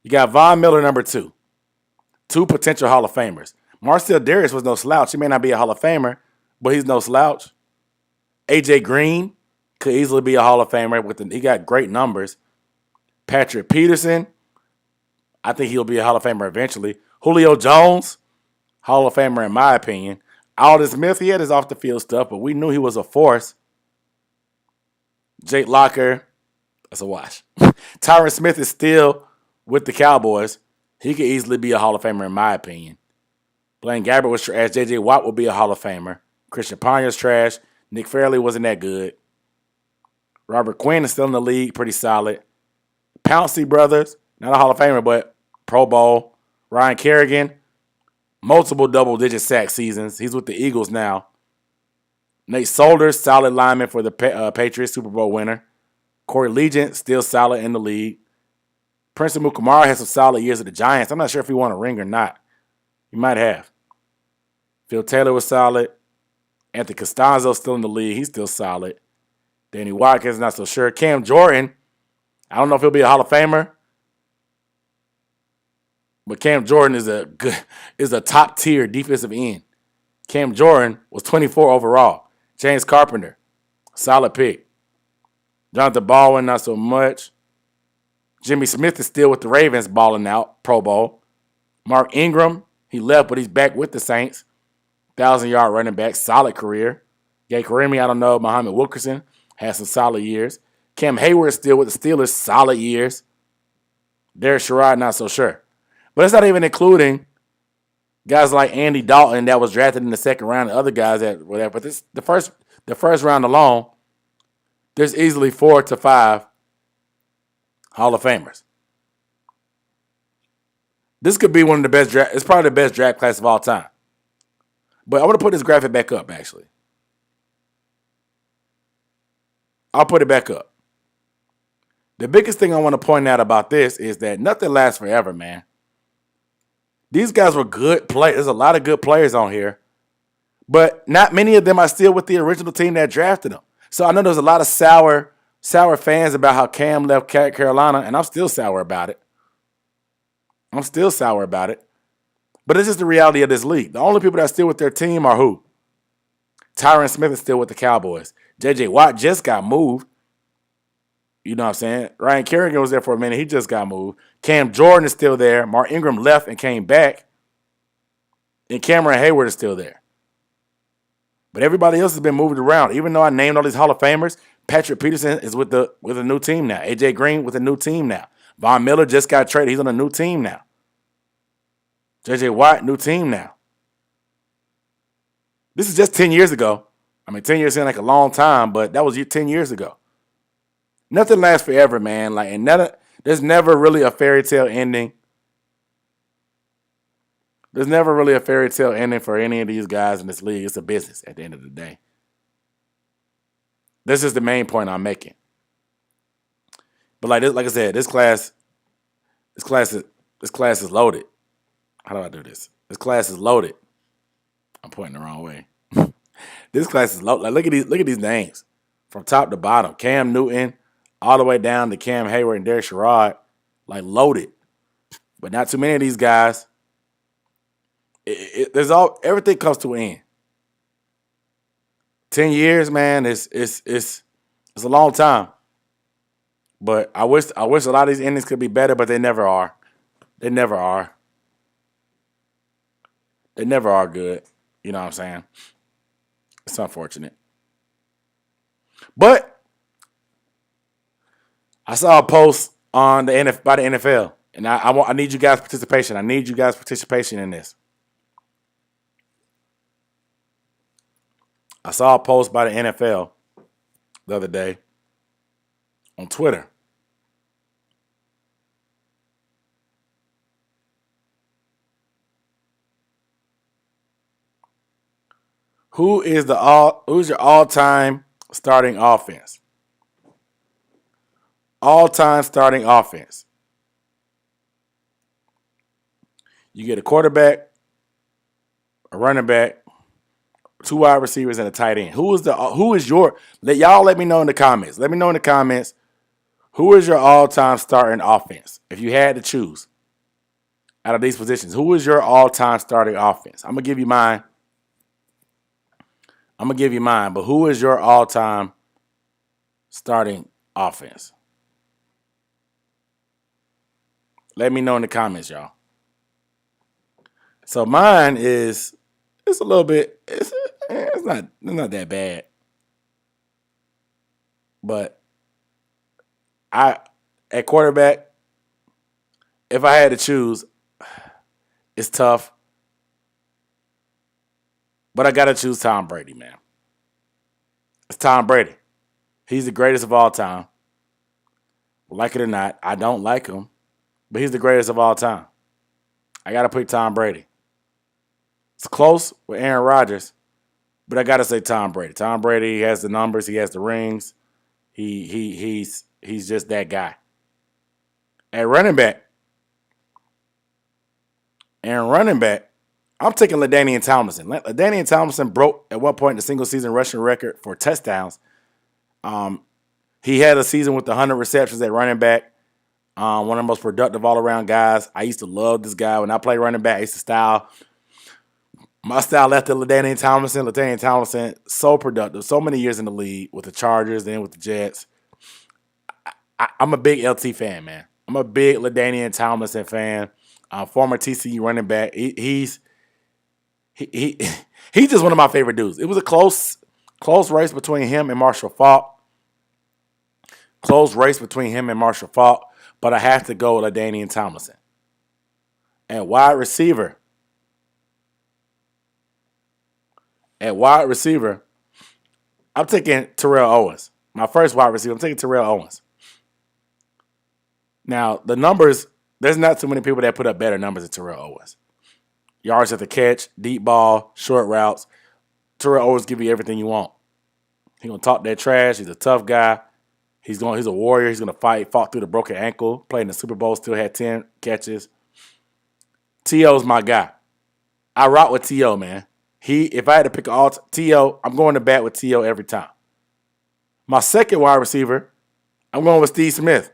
You got Von Miller number 2. 2 potential Hall of Famers. Marcel Darius was no slouch. He may not be a Hall of Famer, but he's no slouch. A.J. Green could easily be a Hall of Famer. He got great numbers. Patrick Peterson, I think he'll be a Hall of Famer eventually. Julio Jones, Hall of Famer in my opinion. Aldon Smith, he had his off-the-field stuff, but we knew he was a force. Jake Locker, That's a wash. Tyron Smith is still with the Cowboys. He could easily be a Hall of Famer in my opinion. Blaine Gabbert was trash. J.J. Watt will be a Hall of Famer. Christian Pontius trash. Nick Fairley wasn't that good. Robert Quinn is still in the league, pretty solid. Pouncey brothers, not a Hall of Famer, but Pro Bowl. Ryan Kerrigan, multiple double-digit sack seasons. He's with the Eagles now. Nate Solder, solid lineman for the Patriots, Super Bowl winner. Corey Legent, still solid in the league. Prince Amukamara has some solid years at the Giants. I'm not sure if he won a ring or not. He might have. Phil Taylor was solid. Anthony Costanzo still in the league. He's still solid. Danny Watkins, not so sure. Cam Jordan, I don't know if he'll be a Hall of Famer, but Cam Jordan is a top-tier defensive end. Cam Jordan was 24 overall. James Carpenter, solid pick. Jonathan Baldwin, not so much. Jimmy Smith is still with the Ravens balling out, Pro Bowl. Mark Ingram, he left, but he's back with the Saints. 1,000-yard running back, solid career. Gay Karimi, I don't know. Muhammad Wilkerson has some solid years. Cam Hayward is still with the Steelers, solid years. Derek Sherrod, not so sure. But it's not even including guys like Andy Dalton that was drafted in the second round and other guys that were there. But the first round alone, there's easily 4 to 5 Hall of Famers. This could be one of the best draft. It's probably the best draft class of all time. But I want to put this graphic back up, actually. I'll put it back up. The biggest thing I want to point out about this is that nothing lasts forever, man. These guys were good players. There's a lot of good players on here. But not many of them are still with the original team that drafted them. So I know there's a lot of sour fans about how Cam left Carolina, and I'm still sour about it. But it's just the reality of this league. The only people that are still with their team are who? Tyron Smith is still with the Cowboys. J.J. Watt just got moved. You know what I'm saying? Ryan Kerrigan was there for a minute. He just got moved. Cam Jordan is still there. Mark Ingram left and came back. And Cameron Hayward is still there. But everybody else has been moved around. Even though I named all these Hall of Famers, Patrick Peterson is with a new team now. A.J. Green with a new team now. Von Miller just got traded. He's on a new team now. J.J. Watt, new team now. This is just 10 years ago. I mean, 10 years seems like a long time, but that was 10 years ago. Nothing lasts forever, man. There's never really a fairy tale ending. There's never really a fairy tale ending for any of these guys in this league. It's a business at the end of the day. This is the main point I'm making. But like I said, this class is loaded. How do I do this? This class is loaded. I'm pointing the wrong way. This class is loaded. Like, look at these names from top to bottom. Cam Newton, all the way down to Cam Hayward and Derek Sherrod, like loaded. But not too many of these guys. Everything comes to an end. 10 years, man, it's a long time. But I wish a lot of these endings could be better, but they never are. They never are. They never are good. You know what I'm saying? It's unfortunate. But I saw a post on by the NFL, and I need you guys' participation. I need you guys' participation in this. I saw a post by the NFL the other day on Twitter. Who's your all-time starting offense? All-time starting offense. You get a quarterback, a running back, 2 wide receivers, and a tight end. Let me know in the comments. Let me know in the comments, who is your all-time starting offense? If you had to choose out of these positions, who is your all-time starting offense? I'm going to give you mine. But who is your all-time starting offense? Let me know in the comments, y'all. So mine is, it's a little bit, it's not that bad. But At quarterback, if I had to choose, it's tough. But I gotta choose Tom Brady, man. It's Tom Brady. He's the greatest of all time. Like it or not, I don't like him, but he's the greatest of all time. I gotta pick Tom Brady. It's close with Aaron Rodgers, but I gotta say Tom Brady. Tom Brady has the numbers, he has the rings. He's just that guy. At running back, I'm taking LaDainian Tomlinson. LaDainian Tomlinson broke at one point the single season rushing record for touchdowns. He had a season with 100 receptions at running back. One of the most productive all-around guys. I used to love this guy. When I played running back, I used to style. My style left at LaDainian Tomlinson. LaDainian Tomlinson, so productive. So many years in the league with the Chargers, then with the Jets. I'm a big LT fan, man. I'm a big LaDainian Tomlinson fan. Former TCU running back. He's just one of my favorite dudes. It was a close race between him and Marshall Faulk. But I have to go with LaDainian Tomlinson. And wide receiver, I'm taking Terrell Owens. My first wide receiver, I'm taking Terrell Owens. Now, the numbers, there's not too many people that put up better numbers than Terrell Owens. Yards at the catch, deep ball, short routes. Terrell Owens give you everything you want. He's going to talk that trash. He's a tough guy. He's a warrior. He's going to fought through the broken ankle, played in the Super Bowl, still had 10 catches. T.O.'s my guy. I rock with T.O., man. If I had to pick T.O., I'm going to bat with T.O. every time. My second wide receiver, I'm going with Steve Smith.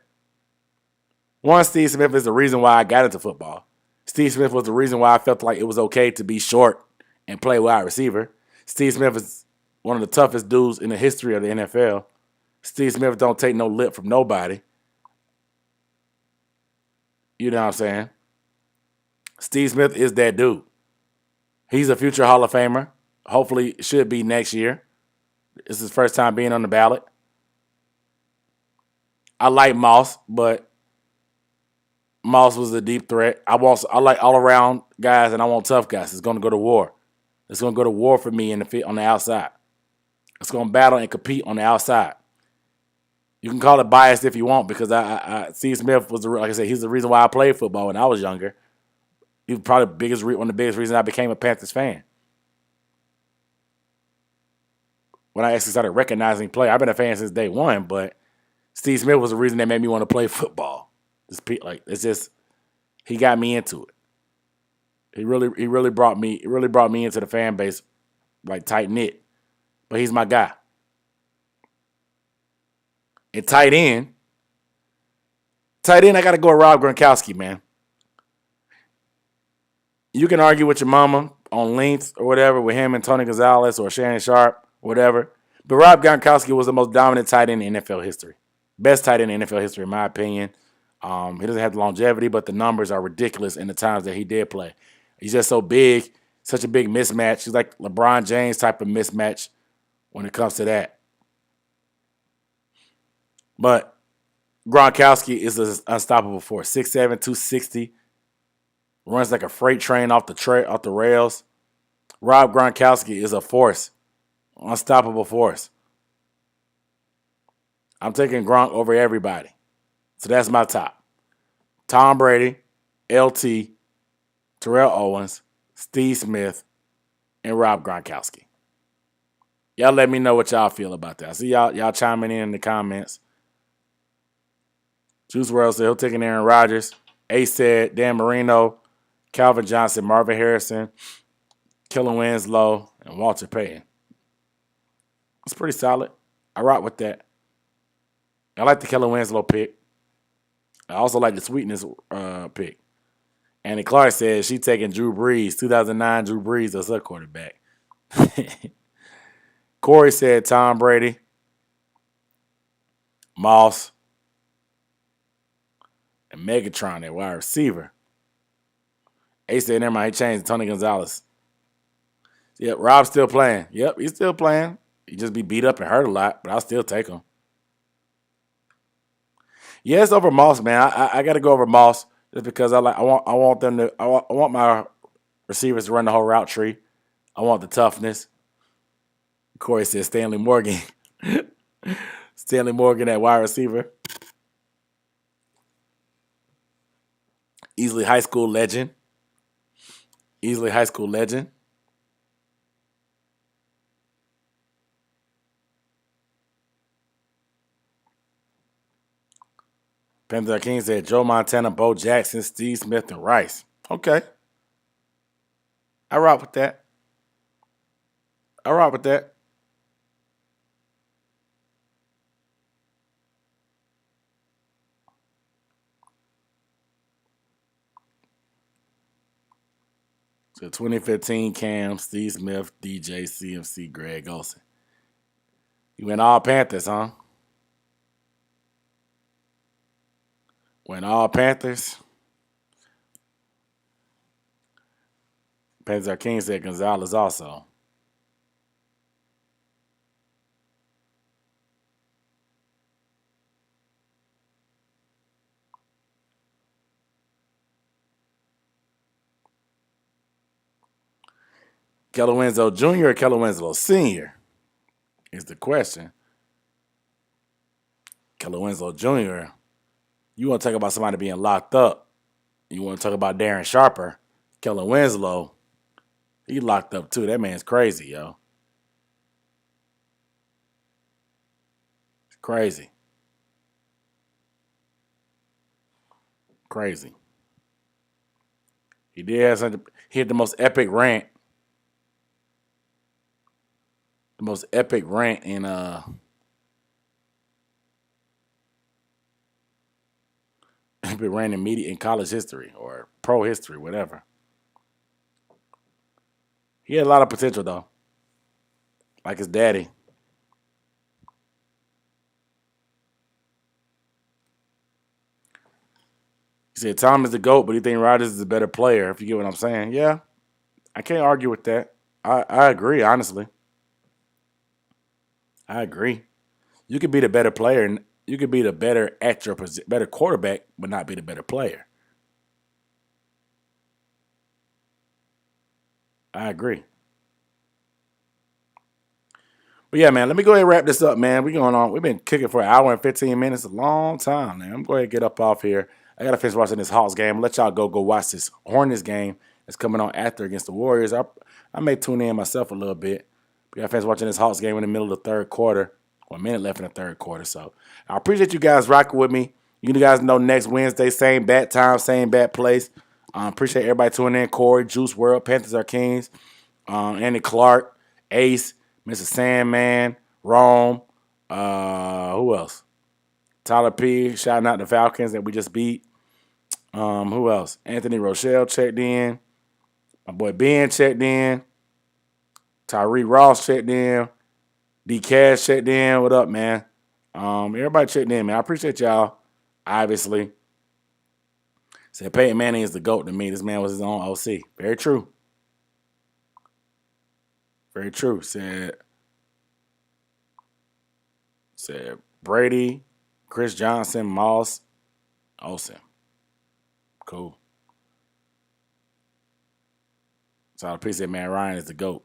Steve Smith is the reason why I got into football. Steve Smith was the reason why I felt like it was okay to be short and play wide receiver. Steve Smith is one of the toughest dudes in the history of the NFL. Steve Smith don't take no lip from nobody. You know what I'm saying? Steve Smith is that dude. He's a future Hall of Famer. Hopefully, should be next year. It's his first time being on the ballot. I like Moss, but Moss was a deep threat. I like all-around guys, and I want tough guys. It's going to go to war. It's going to go to war for me on the outside. It's going to battle and compete on the outside. You can call it biased if you want, because Steve Smith was, like I said, he's the reason why I played football when I was younger. He was probably one of the biggest reasons I became a Panthers fan. When I actually started recognizing play, I've been a fan since day one, but Steve Smith was the reason that made me want to play football. He got me into it. He really brought me into the fan base, like tight knit. But he's my guy. And tight end, I got to go with Rob Gronkowski, man. You can argue with your mama on length or whatever with him and Tony Gonzalez or Shannon Sharp, whatever. But Rob Gronkowski was the most dominant tight end in NFL history. Best tight end in NFL history, in my opinion. He doesn't have the longevity, but the numbers are ridiculous in the times that he did play. He's just so big, such a big mismatch. He's like LeBron James type of mismatch when it comes to that. But Gronkowski is an unstoppable force. 6'7", 260. Runs like a freight train off the rails. Rob Gronkowski is a force. Unstoppable force. I'm taking Gronk over everybody. So that's my top. Tom Brady, LT, Terrell Owens, Steve Smith, and Rob Gronkowski. Y'all let me know what y'all feel about that. I see y'all chiming in the comments. Juice WRLD said he'll take an Aaron Rodgers. Ace said Dan Marino, Calvin Johnson, Marvin Harrison, Kellen Winslow, and Walter Payton. It's pretty solid. I rock with that. I like the Kellen Winslow pick. I also like the Sweetness pick. Annie Clark says she's taking Drew Brees. 2009 Drew Brees as her quarterback. Corey said Tom Brady. Moss. And Megatron at wide receiver. Ace said, never mind, he changed to Tony Gonzalez. Yep, Rob's still playing. Yep, he's still playing. He just be beat up and hurt a lot, but I'll still take him. Yeah, it's over Moss, man. I got to go over Moss just because I want my receivers to run the whole route tree. I want the toughness. Corey says Stanley Morgan. Stanley Morgan at wide receiver. Easily high school legend. Easily high school legend. Panther King said Joe Montana, Bo Jackson, Steve Smith, and Rice. Okay. I rock with that. I rock with that. So 2015 Cam, Steve Smith, DJ, CMC, Greg Olsen. You went all Panthers, huh? Went all Panthers. Panther King said Gonzalez also. Keller Winslow Jr. or Keller Winslow Sr. is the question. Keller Winslow Jr. You want to talk about somebody being locked up. You want to talk about Darren Sharper. Keller Winslow, he locked up too. That man's crazy, yo. It's crazy. Crazy. He did have something. He had the most epic rant. The most epic rant in epic rant in media in college history or pro history, whatever. He had a lot of potential though. Like his daddy. He said Tom is the GOAT, but he think Rodgers is a better player, if you get what I'm saying. Yeah. I can't argue with that. I agree, honestly. I agree. You could be the better player and you could be the better at your better quarterback, but not be the better player. I agree. But yeah, man, let me go ahead and wrap this up, man. We've been kicking for an hour and 15 minutes, a long time, man. I'm going to get up off here. I got to finish watching this Hawks game. Let y'all go watch this Hornets game that's coming on after against the Warriors. I may tune in myself a little bit. But I got to finish watching this Hawks game in the middle of the third quarter, or a minute left in the third quarter. So I appreciate you guys rocking with me. You guys know next Wednesday, same bat time, same bat place. Appreciate everybody tuning in. Corey, Juice World, Panthers are Kings, Andy Clark, Ace, Mr. Sandman, Rome, who else? Tyler P. Shouting out the Falcons that we just beat. Who else? Anthony Rochelle checked in. My boy Ben checked in. Tyree Ross checked in. D Cash checked in. What up, man? Everybody checked in, man. I appreciate y'all. Obviously. Said Peyton Manning is the GOAT to me. This man was his own OC. Very true. Very true. Said Brady, Chris Johnson, Moss, Olsen. Cool. So I appreciate man Ryan is the GOAT.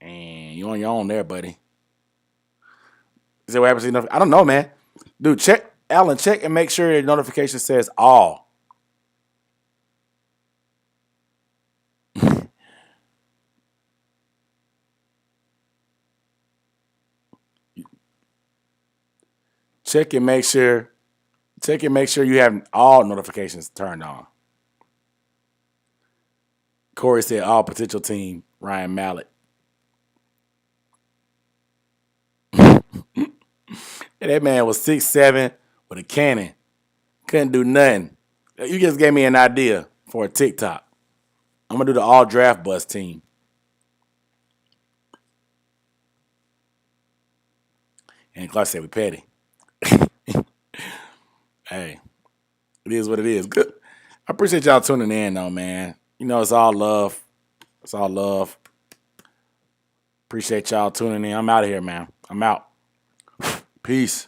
And you on your own there, buddy. Is that what happens to I don't know, man. Dude, check and make sure your notification says all. Check and make sure you have all notifications turned on. Corey said all potential team, Ryan Mallett. And that man was 6'7" with a cannon. Couldn't do nothing. You just gave me an idea for a TikTok. I'm going to do the all draft bus team. And Clark said we petty. Hey, it is what it is. Good. I appreciate y'all tuning in though, man. It's all love. It's all love. Appreciate y'all tuning in. I'm out of here, man. I'm out. Peace.